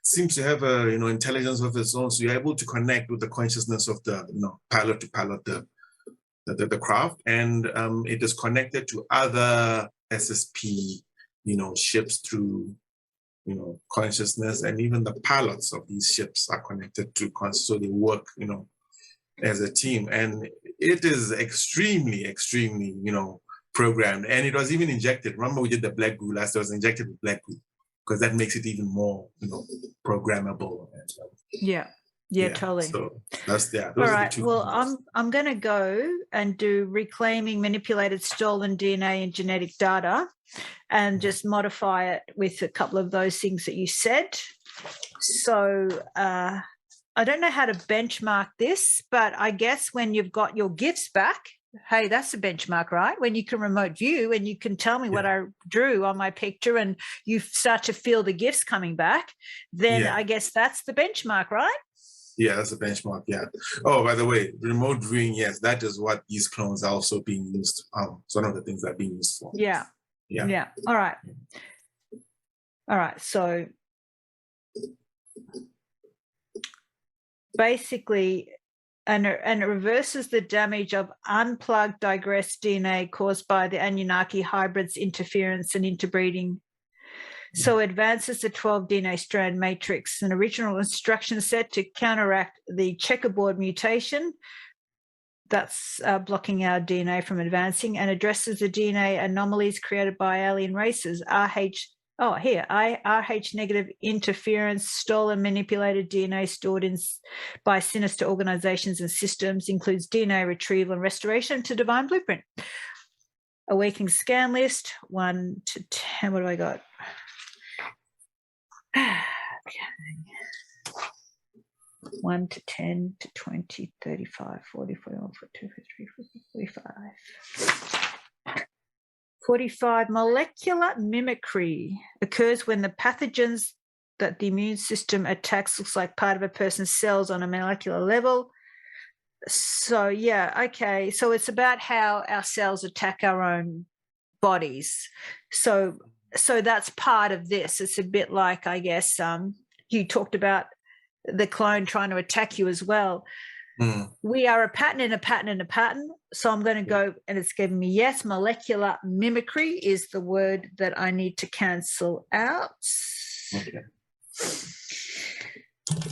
seems to have a intelligence of its own. So you're able to connect with the consciousness of the pilot to pilot the craft, and it is connected to other SSP ships through consciousness, and even the pilots of these ships are connected to consciousness, so they work as a team, and it is extremely programmed, and it was even injected. Remember we did the black goo last, it was injected with black goo because that makes it even more programmable. Yeah. Yeah, totally. So that's All those are the right. two. Well, things. I'm going to go and do reclaiming manipulated stolen DNA and genetic data, and just modify it with a couple of those things that you said. So I don't know how to benchmark this, but I guess when you've got your gifts back, hey, that's a benchmark, right? When you can remote view and you can tell me what I drew on my picture and you start to feel the gifts coming back, then I guess that's the benchmark, right? Yeah, that's a benchmark. Yeah. Oh, by the way, remote viewing, yes, that is what these clones are also being used. It's one of the things that are being used for. Yeah. All right. So basically, and it reverses the damage of unplugged digressed DNA caused by the Anunnaki hybrids interference and interbreeding. So it advances the 12 DNA strand matrix, an original instruction set to counteract the checkerboard mutation that's blocking our DNA from advancing, and addresses the DNA anomalies created by alien races, RH negative interference, stolen, manipulated DNA stored by sinister organizations and systems, includes DNA retrieval and restoration to divine blueprint. Awakening scan list 1 to 10. What do I got? Okay. 1 to 10 to 20, 35, 40, 41, 42, 43, 45. 45, molecular mimicry occurs when the pathogens that the immune system attacks looks like part of a person's cells on a molecular level. So, okay. So it's about how our cells attack our own bodies. So that's part of this. It's a bit like, I guess, you talked about the clone trying to attack you as well. We are a pattern in a pattern in a pattern. So I'm going to go, and it's giving me yes. Molecular mimicry is the word that I need to cancel out. Okay.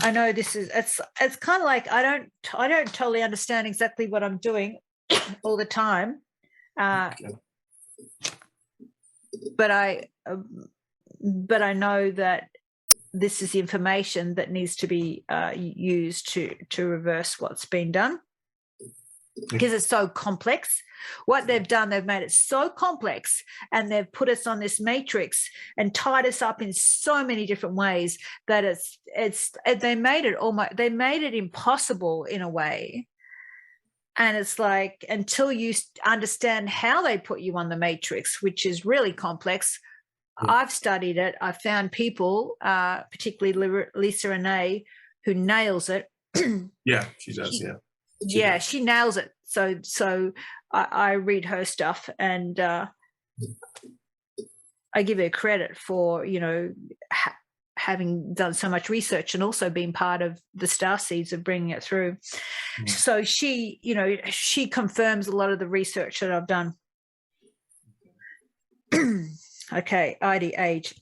I know this is it's kind of like I don't totally understand exactly what I'm doing all the time, but I know that this is information that needs to be used to reverse what's been done, because it's so complex. What they've done, they've made it so complex, and they've put us on this matrix and tied us up in so many different ways that they made it impossible in a way. And it's like, until you understand how they put you on the matrix, which is really complex. I've studied it. I've found people, particularly Lisa Renee, who nails it. Yeah, she does. She nails it. So I read her stuff, and I give her credit for, having done so much research and also being part of the star seeds of bringing it through. So she confirms a lot of the research that I've done. Okay, ID age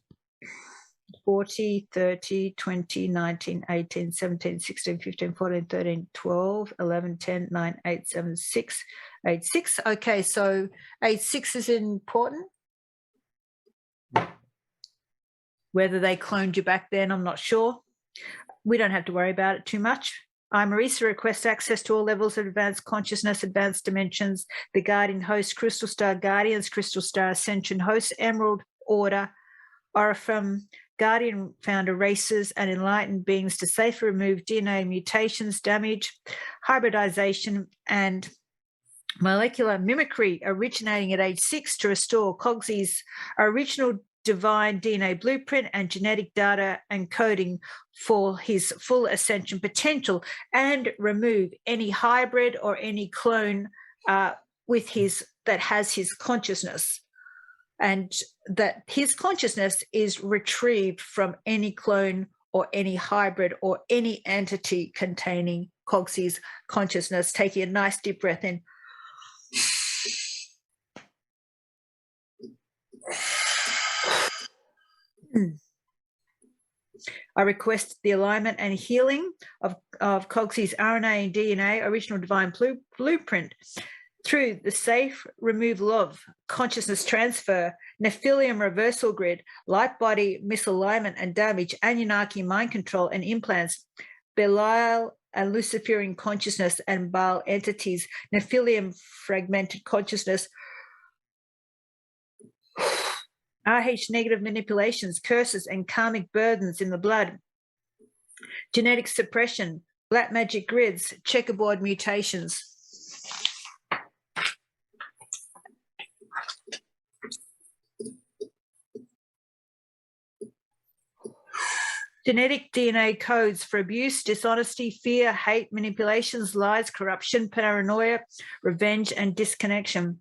40, 30, 20, 19, 18, 17, 16, 15, 14, 13, 12, 11, 10, 9, 8, 7, 6, 8, 6. Okay, so age 6 is important. Whether they cloned you back then, I'm not sure. We don't have to worry about it too much. I, Marisa, request access to all levels of advanced consciousness, advanced dimensions, the guardian host, crystal star guardians, crystal star ascension hosts, emerald order, Oriflamme, guardian founder races, and enlightened beings to safely remove DNA mutations, damage, hybridization, and molecular mimicry originating at age 6 to restore Cogsy's original divine DNA blueprint and genetic data and coding for his full ascension potential, and remove any hybrid or any clone that has his consciousness, and that his consciousness is retrieved from any clone or any hybrid or any entity containing Cogsy's consciousness. Taking a nice deep breath in. I request the alignment and healing of Cogsy's RNA and DNA, original divine blueprint, through the safe removal of consciousness transfer, Nephilim reversal grid, light body misalignment and damage, Anunnaki mind control and implants, Belial and Luciferian consciousness and Baal entities, Nephilim fragmented consciousness, RH negative manipulations, curses, and karmic burdens in the blood, genetic suppression, black magic grids, checkerboard mutations. Genetic DNA codes for abuse, dishonesty, fear, hate, manipulations, lies, corruption, paranoia, revenge, and disconnection.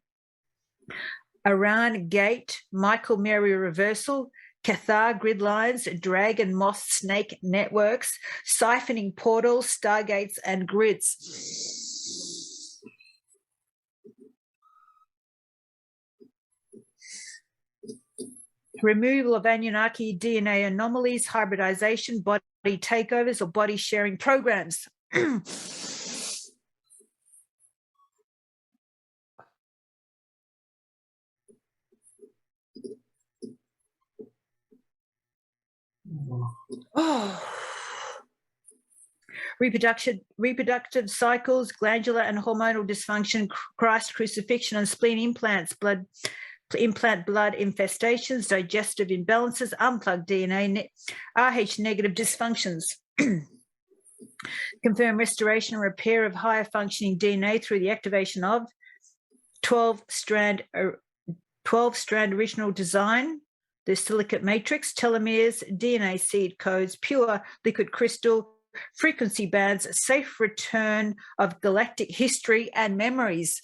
Iran gate, Michael Mary reversal, Cathar grid lines, dragon moth snake networks, siphoning portals, stargates, and grids. Removal of Anunnaki DNA anomalies, hybridization, body takeovers, or body sharing programs. 'Reproductive cycles, glandular and hormonal dysfunction, Christ crucifixion and spleen implants, blood infestations, digestive imbalances, unplugged DNA, RH negative dysfunctions. Confirm restoration and repair of higher functioning DNA through the activation of 12-strand original design, the silicate matrix, telomeres, DNA seed codes, pure liquid crystal, frequency bands, safe return of galactic history and memories.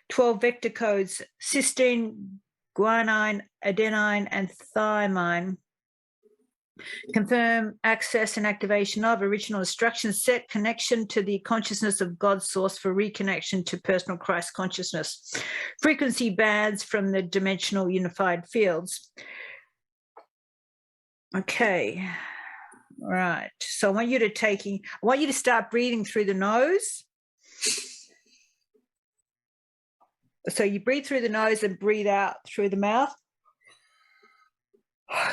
"12 vector codes, cysteine, guanine, adenine, and thymine. Confirm access and activation of original instruction set, connection to the consciousness of God's source for reconnection to personal Christ consciousness. Frequency bands from the dimensional unified fields." Okay. Right. So I want you to start breathing through the nose. So you breathe through the nose and breathe out through the mouth.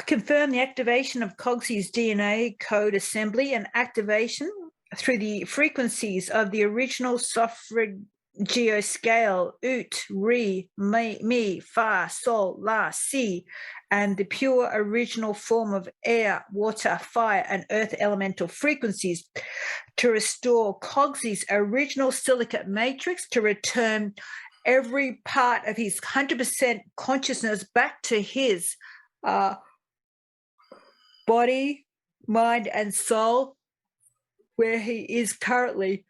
Confirm the activation of Cogsy's DNA code assembly and activation through the frequencies of the original suffragio scale, ut, re, mi, fa, sol, la, si, and the pure original form of air, water, fire, and earth elemental frequencies to restore Cogsy's original silicate matrix, to return every part of his 100% consciousness back to his body, mind, and soul, where he is currently.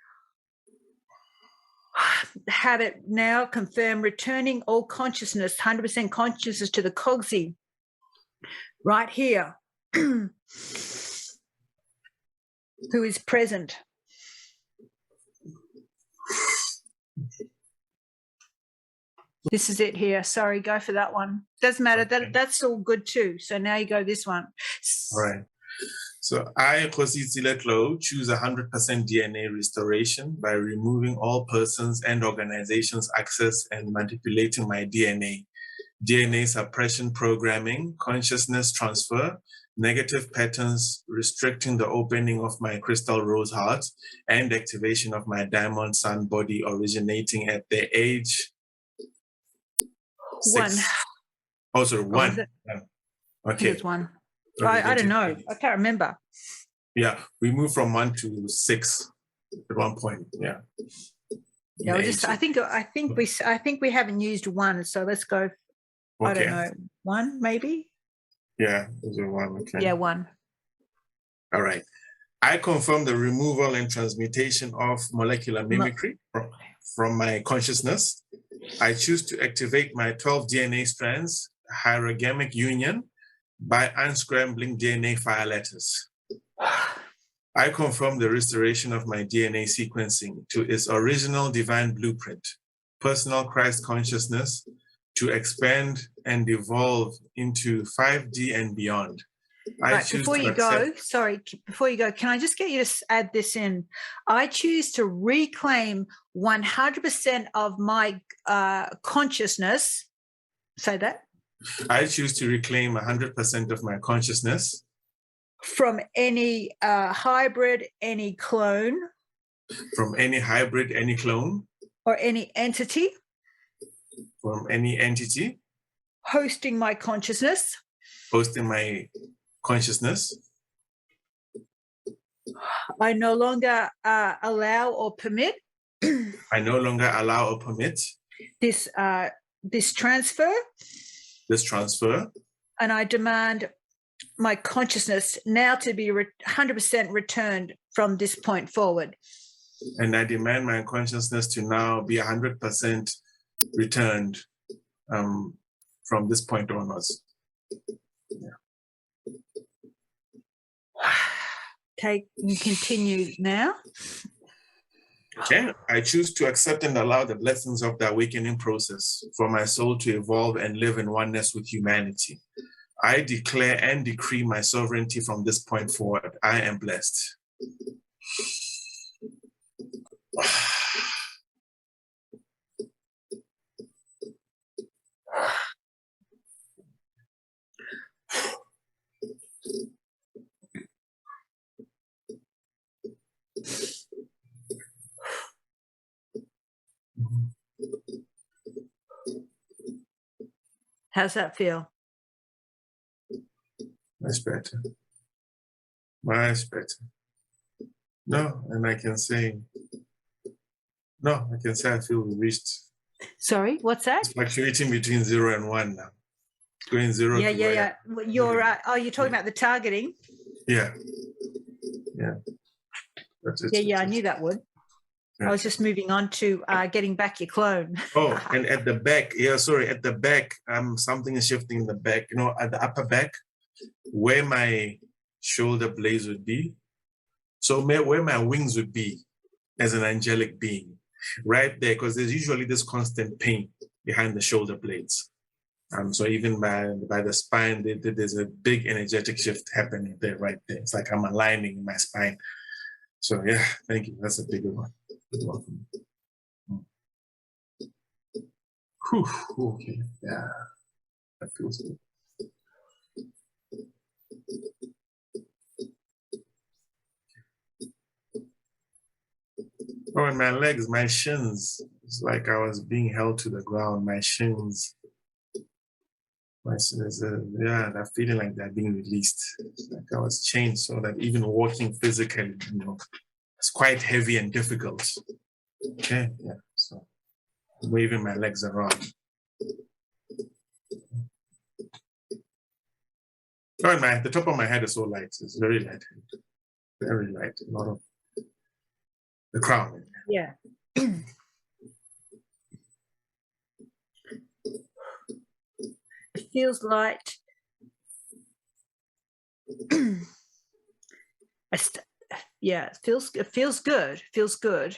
Have it now confirm returning all consciousness, 100% consciousness to the Cogsy, right here, who is present. This is it here. Sorry, go for that one. Doesn't matter. Okay. That's all good too. So now you go this one. All right. So I, Jose Ziletlo, choose 100% DNA restoration by removing all persons and organizations' access and manipulating my DNA. DNA suppression programming, consciousness transfer, negative patterns restricting the opening of my crystal rose heart, and activation of my diamond sun body originating at the age 1. 6. Oh, sorry, 1. Okay. It's 1. I don't know. I can't remember. Yeah, we moved from 1 to 6 at one point. Yeah. Yeah, I think we haven't used 1, so let's go. Okay. I don't know, 1 maybe. Yeah, those are 1. Okay. Yeah, 1. All right. I confirm the removal and transmutation of molecular mimicry from my consciousness. I choose to activate my 12 DNA strands hierogamic union by unscrambling DNA file letters. I confirm the restoration of my DNA sequencing to its original divine blueprint, personal Christ consciousness, to expand and evolve into 5D and beyond. Right, before you go, can I just get you to add this in? I choose to reclaim 100% of my consciousness. Say that. I choose to reclaim 100% of my consciousness from any hybrid, any clone. From any hybrid, any clone. Or any entity. From any entity. Hosting my consciousness. Hosting my consciousness. I no longer allow or permit. I no longer allow or permit. This transfer. This transfer. And I demand my consciousness now to be 100% returned from this point forward. And I demand my consciousness to now be 100% returned from this point onwards. Yeah. You continue now. Okay, I choose to accept and allow the blessings of the awakening process for my soul to evolve and live in oneness with humanity. I declare and decree my sovereignty from this point forward. I am blessed. How's that feel? Much better. Much better. No, and I can say I feel we reached. Sorry, what's that? It's fluctuating between 0 and 1 now. It's going 0 to 1. Yeah. You're you're talking about the targeting? Yeah. That's it. I knew that would. Yeah. I was just moving on to getting back your clone. Oh, and at the back, at the back, something is shifting in the back. You know, at the upper back, where my shoulder blades would be. So where my wings would be as an angelic being, right there, because there's usually this constant pain behind the shoulder blades. So even by the spine, there's a big energetic shift happening there, right there. It's like I'm aligning my spine. So yeah, thank you. That's a bigger one. Good one for me. Whew, okay, yeah, that feels good. Oh, and my legs, my shins. It's like I was being held to the ground. My shins. My shins, that feeling like they're being released. It's like I was changed so that even walking physically, it's quite heavy and difficult. Okay, yeah. So I'm waving my legs around. Oh, and the top of my head is so light. It's very light. Very light. A lot of the crown. Yeah. It feels light. Yeah, it feels good. Feels good.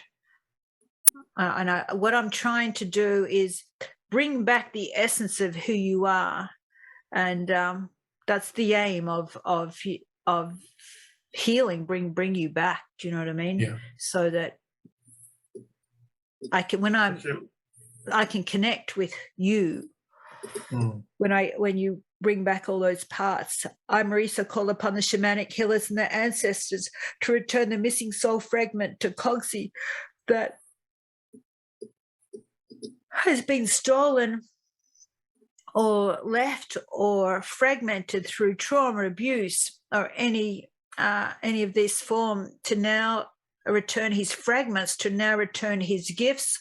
And what I'm trying to do is bring back the essence of who you are, and that's the aim of healing. Bring you back. Do you know what I mean? Yeah. So that I can I can connect with you. When you bring back all those parts. I, Marisa, call upon the shamanic healers and their ancestors to return the missing soul fragment to Cogsy that has been stolen or left or fragmented through trauma, abuse, or any of this form, to now return his fragments, to now return his gifts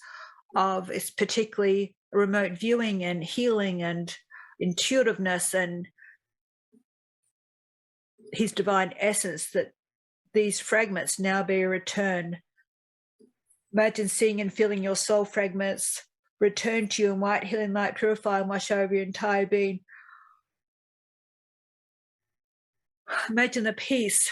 of particularly remote viewing and healing and intuitiveness and his divine essence, that these fragments now be returned. Imagine seeing and feeling your soul fragments return to you in white healing light, purify and wash over your entire being. Imagine the peace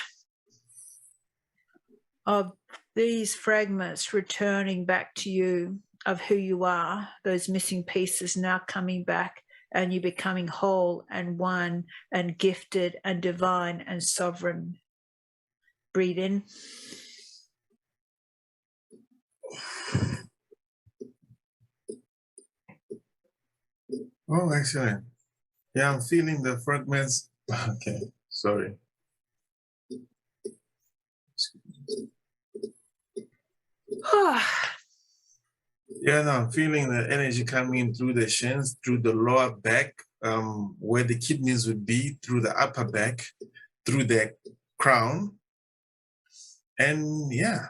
of these fragments returning back to you of who you are, those missing pieces now coming back, and you becoming whole and one and gifted and divine and sovereign. Breathe in. Oh, excellent. Yeah, I'm feeling the fragments. Okay, sorry. Yeah, no, I'm feeling the energy coming through the shins, through the lower back, where the kidneys would be, through the upper back, through the crown, and yeah,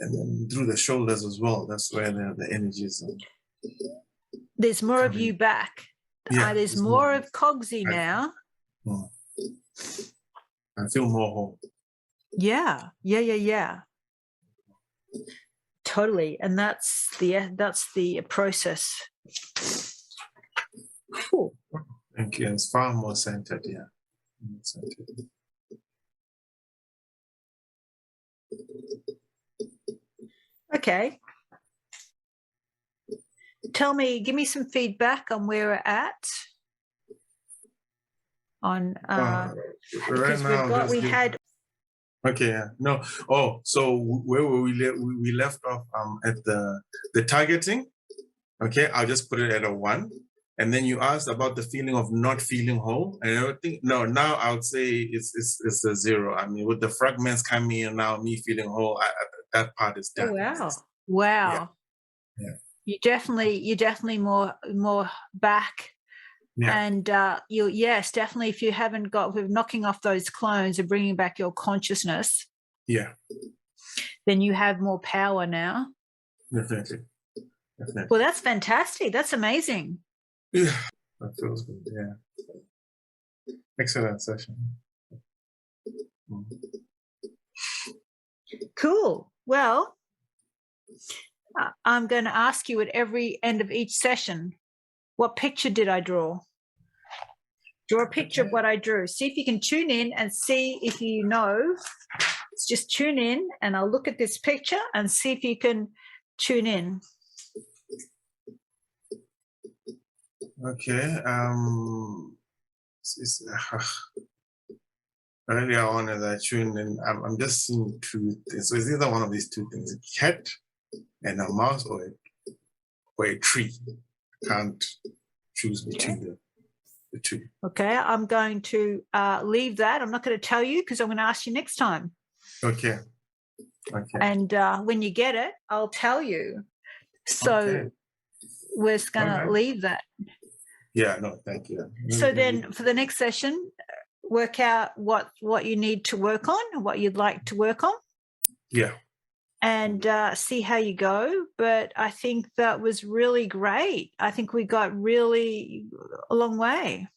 and then through the shoulders as well. That's where the energy is. There's more of Coming. you back. Yeah, There's it's more of Cogsy now. I feel more whole. Yeah. Totally. And that's the process. Cool. Thank you. It's far more centered, yeah. More centered. Okay. Give me some feedback on where we're at. On right now, okay, yeah. No. Oh, so where were we left off at the targeting. Okay, I'll just put it at a 1. And then you asked about the feeling of not feeling whole. And I think no, now I would say it's a 0. I mean, with the fragments coming in now, me feeling whole, that part is done. Oh, wow. Yeah. You're definitely more back. Yeah. And yes, definitely, if you haven't got with knocking off those clones and bringing back your consciousness, yeah, then you have more power now. Definitely. Well, that's fantastic. That's amazing. Yeah, that feels good. Yeah, excellent session. Cool. Well, I'm going to ask you at every end of each session, what picture did I draw? Draw a picture of what I drew. See if you can tune in and see if you know. Just tune in and I'll look at this picture and see if you can tune in. Okay. Earlier on as I tuned in, I'm just seeing 2 things. So it's either one of these 2 things: a cat and a mouse, or a tree. Can't choose between the 2. Okay, I'm going to leave that. I'm not going to tell you because I'm going to ask you next time. Okay. And when you get it, I'll tell you. So we're just going to leave that. Yeah, no, thank you. So then for the next session, work out what you need to work on, what you'd like to work on. Yeah. And see how you go. But I think that was really great. I think we got really a long way.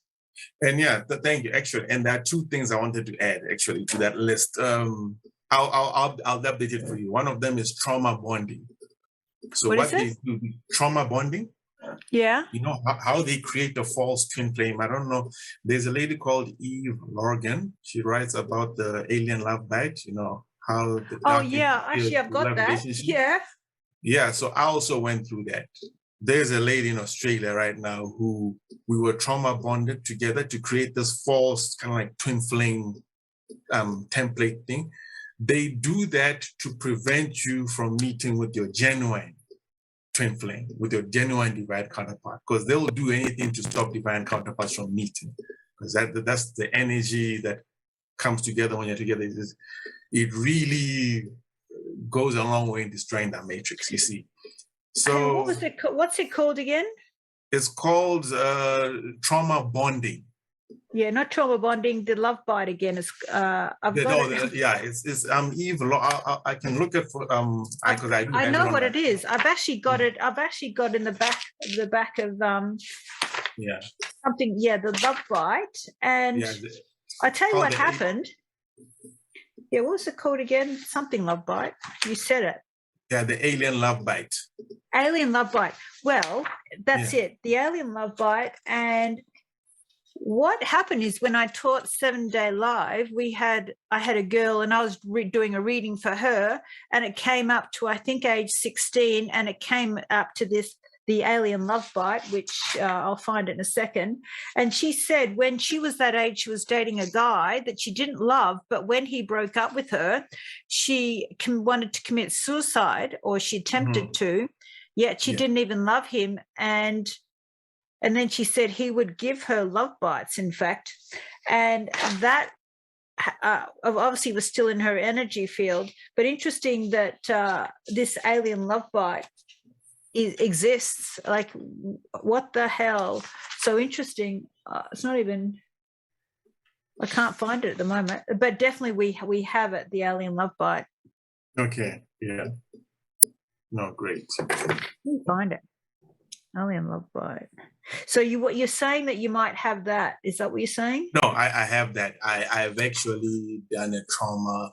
And yeah, thank you. Actually, and there are 2 things I wanted to add actually to that list. I'll update it for you. One of them is trauma bonding. So what they do, trauma bonding. Yeah. You know how they create a false twin flame. I don't know. There's a lady called Eve Lorgan. She writes about the alien love bite. You know how the actually I've got that. Yeah. So I also went through that. There's a lady in Australia right now who we were trauma bonded together to create this false kind of like twin flame template thing. They do that to prevent you from meeting with your genuine twin flame, with your genuine divine counterpart, because they will do anything to stop divine counterparts from meeting, because that's the energy that comes together when you're together. It really goes a long way in destroying that matrix, you see. So what's it called again? It's called trauma bonding. Yeah, not trauma bonding. The love bite again is. It's Eve. I can look at for because I know what it is. I've actually got it. I've actually got in the back of something. Yeah, the love bite. And I tell you what happened. Yeah, what was it called again? Something love bite. You said it. Yeah, the alien love bite. Alien love bite. Well, that's it. The alien love bite. And what happened is when I taught 7-Day Live, I had a girl and I was doing a reading for her, and it came up to, I think, age 16, and it came up to the alien love bite, which I'll find it in a second. And she said when she was that age, she was dating a guy that she didn't love, but when he broke up with her, she wanted to commit suicide, or she attempted to, yet she didn't even love him. And then she said he would give her love bites, in fact, and that obviously was still in her energy field. But interesting that this alien love bite exists. Like, what the hell? So interesting. It's not even, I can't find it at the moment, but definitely we have it, the alien love bite. Okay. Yeah. No, great. Find it. Alien love bite. So what you're saying that you might have that? Is that what you're saying? No, I have that. I've actually done a trauma.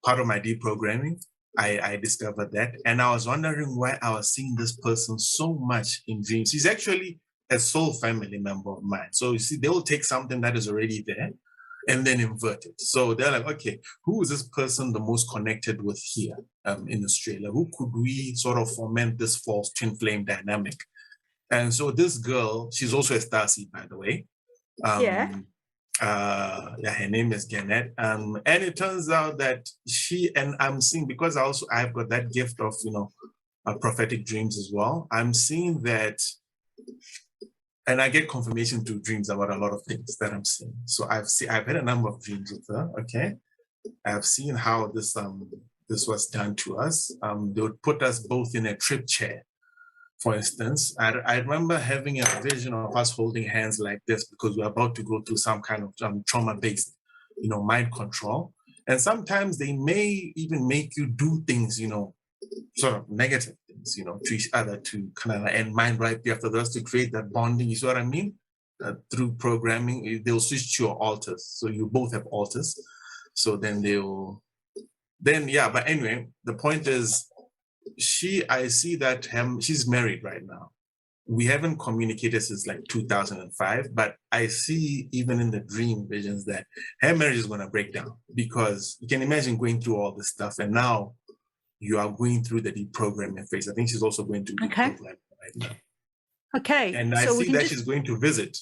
Part of my deprogramming, I discovered that, and I was wondering why I was seeing this person so much in dreams. He's actually a soul family member of mine. So you see, they will take something that is already there and then invert it. So they're like, okay, who is this person the most connected with here in Australia? Who could we sort of foment this false twin flame dynamic? And so this girl, she's also a starseed, by the way. Yeah, her name is Gannett. And it turns out that I'm seeing, because I've got that gift of, prophetic dreams as well. I'm seeing that, and I get confirmation through dreams about a lot of things that I'm seeing. So I've had a number of dreams with her. Okay. I've seen how this was done to us. They would put us both in a trip chair. For instance, I remember having a vision of us holding hands like this because we're about to go through some kind of trauma-based, mind control. And sometimes they may even make you do things, sort of negative things, to each other, to kind of end mind right there after us, to create that bonding. You see what I mean? Through programming, they'll switch to your altars. So you both have altars. So then but anyway, the point is, I see that she's married right now. We haven't communicated since like 2005, but I see even in the dream visions that her marriage is going to break down, because you can imagine going through all this stuff, and now you are going through the deprogramming phase. I think she's also going through deprogramming right now. Okay. And I see that she's going to visit.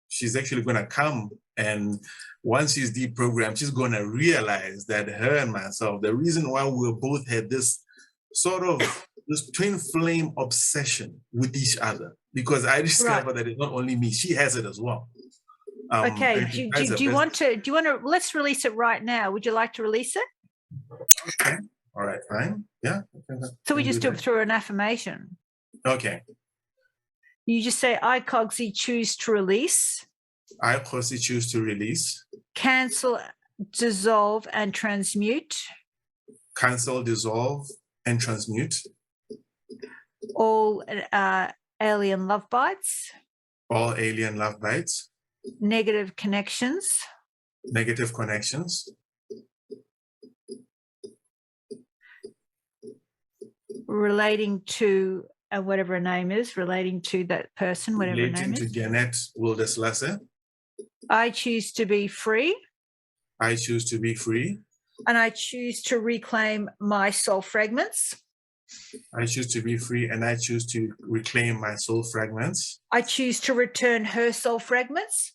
She's actually going to come, and once she's deprogrammed, she's going to realize that her and myself, the reason why we both had this sort of this twin flame obsession with each other, because I discovered that it's not only me, she has it as well. Okay. Do you want to, let's release it right now. Would you like to release it? Okay. All right, fine. Yeah. So we just do it through an affirmation. Okay. You just say, I, Cogsy, choose to release. I, Cogsy, choose to release. Cancel, dissolve, and transmute. Cancel, dissolve, and transmute. All alien love bites. All alien love bites. Negative connections. Negative connections. Relating to whatever her name is, relating to that person, whatever her name is. Relating to Gannett Wildeslasse. I choose to be free. I choose to be free. And I choose to reclaim my soul fragments. I choose to be free, and I choose to reclaim my soul fragments. I choose to return her soul fragments.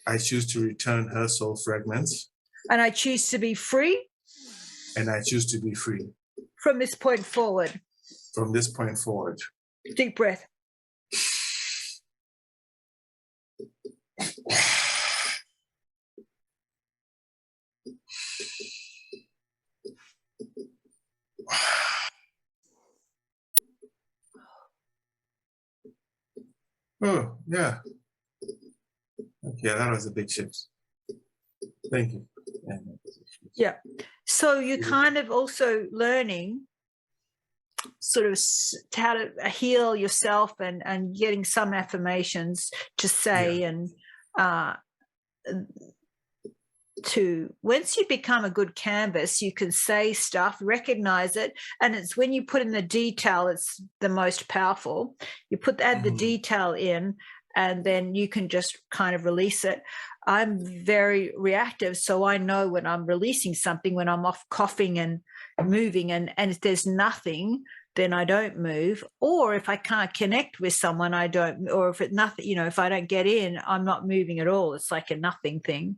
I choose to return her soul fragments. And I choose to be free. And I choose to be free. From this point forward. From this point forward. Deep breath. Oh, yeah. Okay, that was a big shift. Thank you. Yeah. So you're kind of also learning sort of how to heal yourself and getting some affirmations to say and to once you become a good canvas, you can say stuff, recognize it, and it's when you put in the detail, it's the most powerful. You add the detail in, and then you can just kind of release it. I'm very reactive, so I know when I'm releasing something, when I'm off coughing and moving, and if there's nothing, then I don't move. Or if I can't connect with someone, I don't, or if it nothing, if I don't get in, I'm not moving at all. It's like a nothing thing.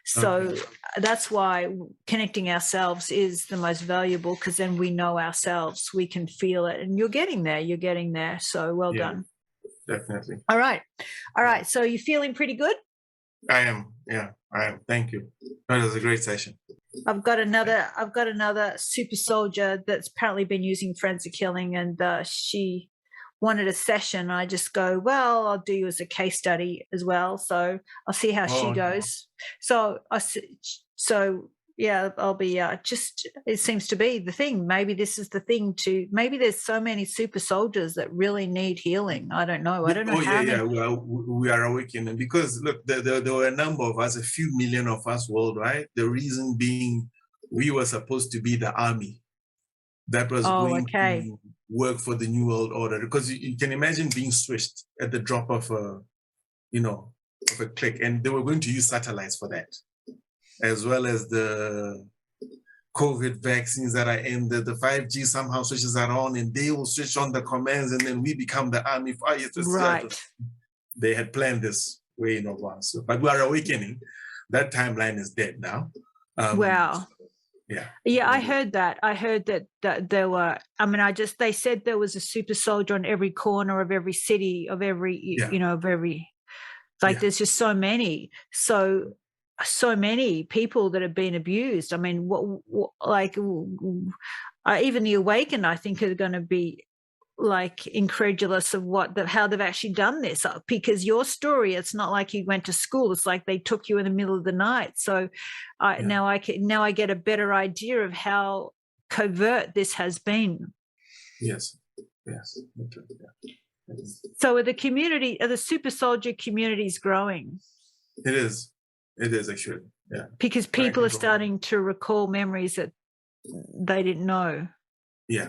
So that's why connecting ourselves is the most valuable, because then we know ourselves, we can feel it, and you're getting there. So well done. Definitely. All right. So you're feeling pretty good? I am. Yeah, I am. Thank you. That was a great session. I've got another super soldier that's apparently been using forensic healing, and she wanted a session. I just go, well, I'll do you as a case study as well. So I'll see how she goes. So yeah, I'll be it seems to be the thing. Maybe this is the thing maybe there's so many super soldiers that really need healing. I don't know. I don't know how many. We are awakening, because look, there were a number of us, a few million of us worldwide. The reason being, we were supposed to be the army that was going to work for the New World Order, because you can imagine being switched at the drop of a click, and they were going to use satellites for that, as well as the COVID vaccines that are in the 5G somehow switches are on, and they will switch on the commands, and then we become the army. They had planned this way in advance, but we are awakening. That timeline is dead now. Wow. Yeah, I heard that. I heard that there were, they said there was a super soldier on every corner of every city, of every, there's just so many. So many people that have been abused. I mean, even the awakened, I think, are going to be like incredulous of how they've actually done this, because your story, it's not like you went to school. It's like they took you in the middle of the night. So now I get a better idea of how covert this has been. Yes. So are the super soldier communities growing? It is actually, yeah. Because people are starting to recall memories that they didn't know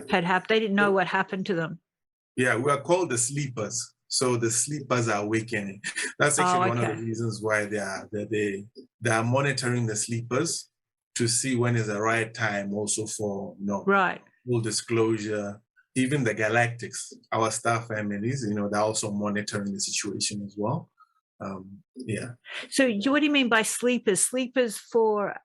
had happened. They didn't know what happened to them. Yeah, we are called the sleepers. So the sleepers are awakening. That's actually one of the reasons why they are monitoring the sleepers to see when is the right time, also for full disclosure. Even the galactics, our star families, they're also monitoring the situation as well. So what do you mean by sleepers? Sleepers for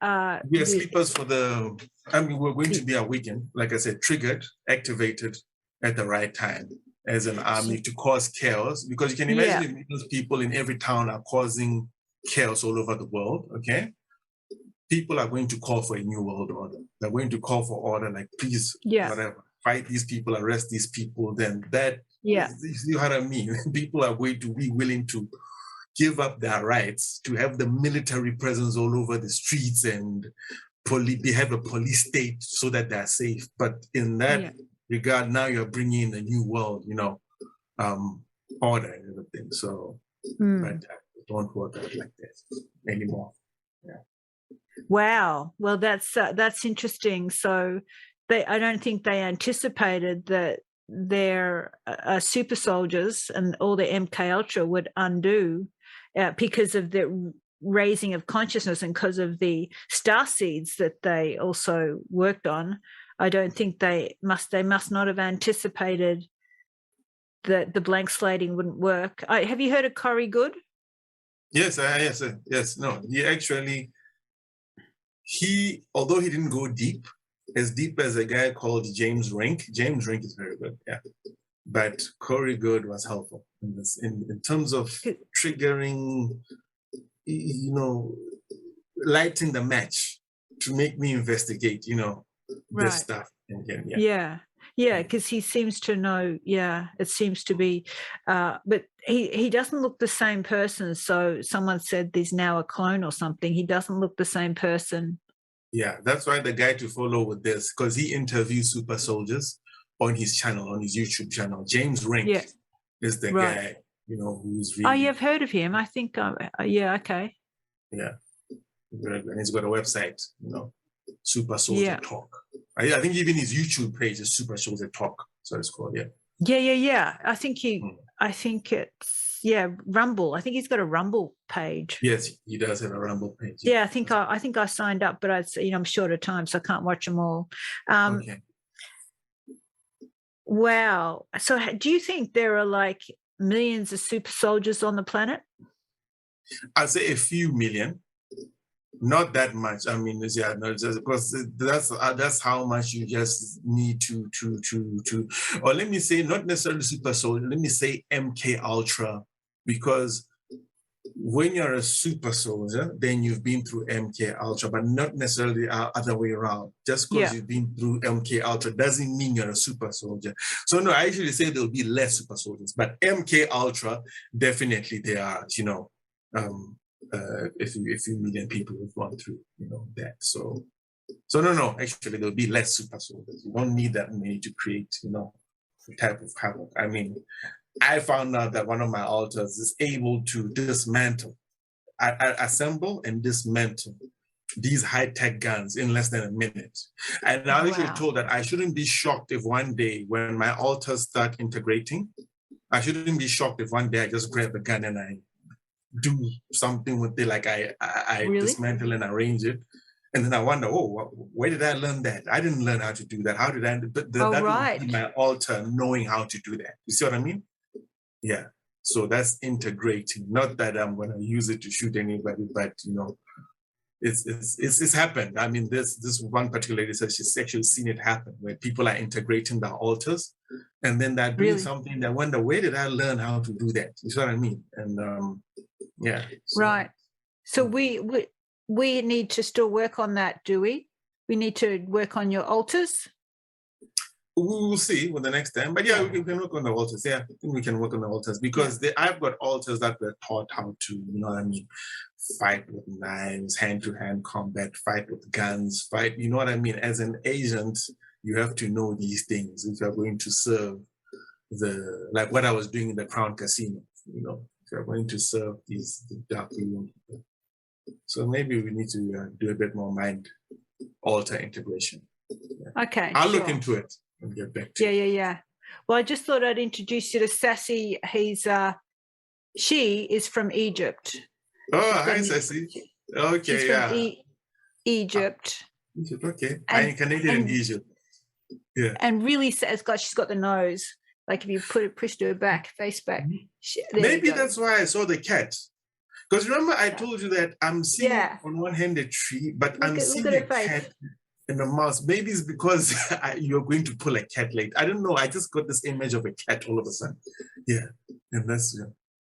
sleepers for we're going to be awakened, like I said, triggered, activated at the right time as an army to cause chaos, because you can imagine those people in every town are causing chaos all over the world. Okay, people are going to call for a new world order. They're going to call for order, like, please, whatever, fight these people, arrest these people. Then you see what I mean? People are going to be willing to give up their rights to have the military presence all over the streets, and they have a police state so that they're safe. But in that regard, now you're bringing in a new world, order and everything. So but don't work out like that anymore. Wow. Well, that's interesting. So I don't think they anticipated that their super soldiers and all the MK Ultra would undo because of the raising of consciousness and because of the star seeds that they also worked on. I don't think they must not have anticipated that the blank slating wouldn't work. Have you heard of Corey Good? Yes. No, although he didn't go as deep as a guy called James Rink. James Rink is very good, but Corey Good was helpful in terms of triggering, lighting the match to make me investigate, this stuff. Because he seems to know. It seems to be, but he doesn't look the same person. So someone said there's now a clone or something. He doesn't look the same person. Yeah, that's why the guy to follow with this, because he interviews super soldiers on his channel, on his YouTube channel. James Rink is the guy, who's really. Oh, you've heard of him? I think. Okay. Yeah, and he's got a website, Supersoldier Talk. I think even his YouTube page is Supersoldier Talk, so it's called. Yeah. I think I think it's Rumble. I think he's got a Rumble page. Yes, he does have a Rumble page. Yeah, I think I signed up, but I'm short of time, so I can't watch them all. Okay. Wow. So do you think there are like millions of super soldiers on the planet? I'd say a few million, not that much. I mean, no, just because that's how much you just need to, or let me say, not necessarily super soldier. Let me say MK Ultra, because when you're a super soldier, then you've been through MK Ultra, but not necessarily the other way around. Just because you've been through MK Ultra doesn't mean you're a super soldier. So no, I usually say there'll be less super soldiers, but MK Ultra, definitely there are, a few million people who've gone through, that. So no, actually there'll be less super soldiers. You don't need that many to create, the type of havoc. I mean, I found out that one of my altars is able to dismantle, assemble and dismantle these high-tech guns in less than a minute. And I was actually told that I shouldn't be shocked if one day when my altars start integrating, I shouldn't be shocked if one day I just grab a gun and I do something with it, like I Really? dismantle and arrange it. And then I wonder, where did I learn that? I didn't learn how to do that. How did I? But that would be my altar knowing how to do that. You see what I mean? Yeah. So that's integrating. Not that I'm going to use it to shoot anybody, but it's happened. I mean, this one particular lady says she's actually seen it happen, where people are integrating their altars, and then they're doing something. They wonder, where did I learn how to do that? You see what I mean? And yeah. So, right. So we need to still work on that, do we? We need to work on your altars. We'll see with the next time, but yeah, we can work on the altars. Yeah, I think we can work on the altars, because I've got altars that were taught how to, fight with knives, hand-to-hand combat, fight with guns, fight. You know what I mean? As an agent, you have to know these things if you're going to serve like what I was doing in the Crown Casino. If you're going to serve the dark people. So maybe we need to do a bit more mind altar integration. Yeah. Okay, I'll look into it and get back to you. Yeah. Well, I just thought I'd introduce you to Sassy. She is from Egypt. Oh, hi, Sassy. Okay, she's from Egypt. Egypt, okay. I'm Canadian in Egypt. Yeah. And really, she's got the nose. Like if you pushed her back, face back. Maybe that's why I saw the cat. Because remember, I told you that I'm seeing on one hand a tree, but I'm seeing a cat and a mouse. Maybe it's because you're going to pull a cat late. I don't know. I just got this image of a cat all of a sudden. Yeah, and that's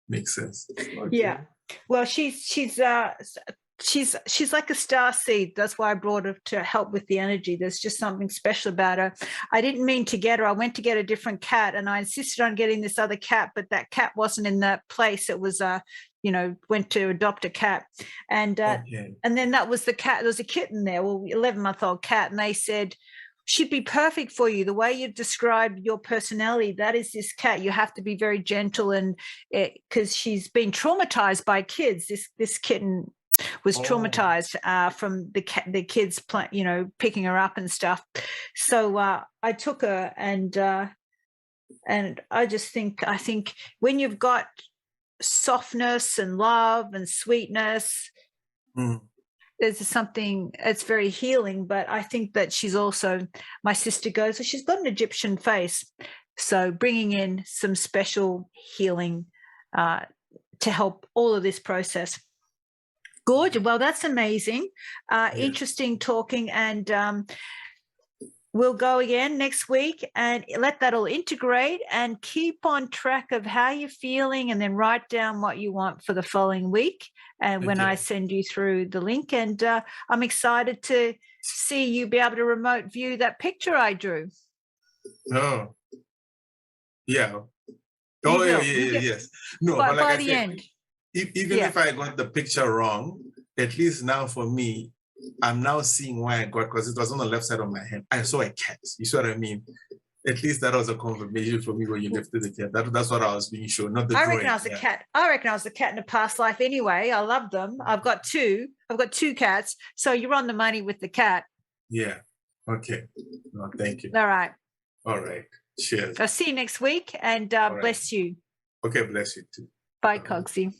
makes sense. Okay. Yeah. Well, she's like a star seed. That's why I brought her to help with the energy. There's just something special about her. I didn't mean to get her. I went to get a different cat, and I insisted on getting this other cat, but that cat wasn't in that place. It was went to adopt a cat, and then that was the cat. There was a kitten there, 11-month-old cat, and they said she'd be perfect for you. The way you've described your personality, that is this cat. You have to be very gentle, and because she's been traumatized by kids. This kitten was traumatized from the kids, picking her up and stuff. So I took her, and I think when you've got softness and love and sweetness, there's something it's very healing. But I think that she's also, my sister goes, she's got an Egyptian face, so bringing in some special healing to help all of this process. Good. Well, that's amazing. Interesting talking, and we'll go again next week and let that all integrate and keep on track of how you're feeling, and then write down what you want for the following week. And when I send you through the link, and I'm excited to see you be able to remote view that picture I drew. Oh, yeah. Oh, yes. No, but like by the end. Even if I got the picture wrong, at least now for me, I'm now seeing why I got, because it was on the left side of my head. I saw a cat. You see what I mean? At least that was a confirmation for me when you lifted the cat. That's what I was being shown, not the drawing. I reckon I was a cat in a past life anyway. I love them. I've got two cats. So you're on the money with the cat. Yeah. Okay. No, thank you. All right. All right. Cheers. I'll see you next week, and bless you. Okay, bless you too. Bye, Cogsy.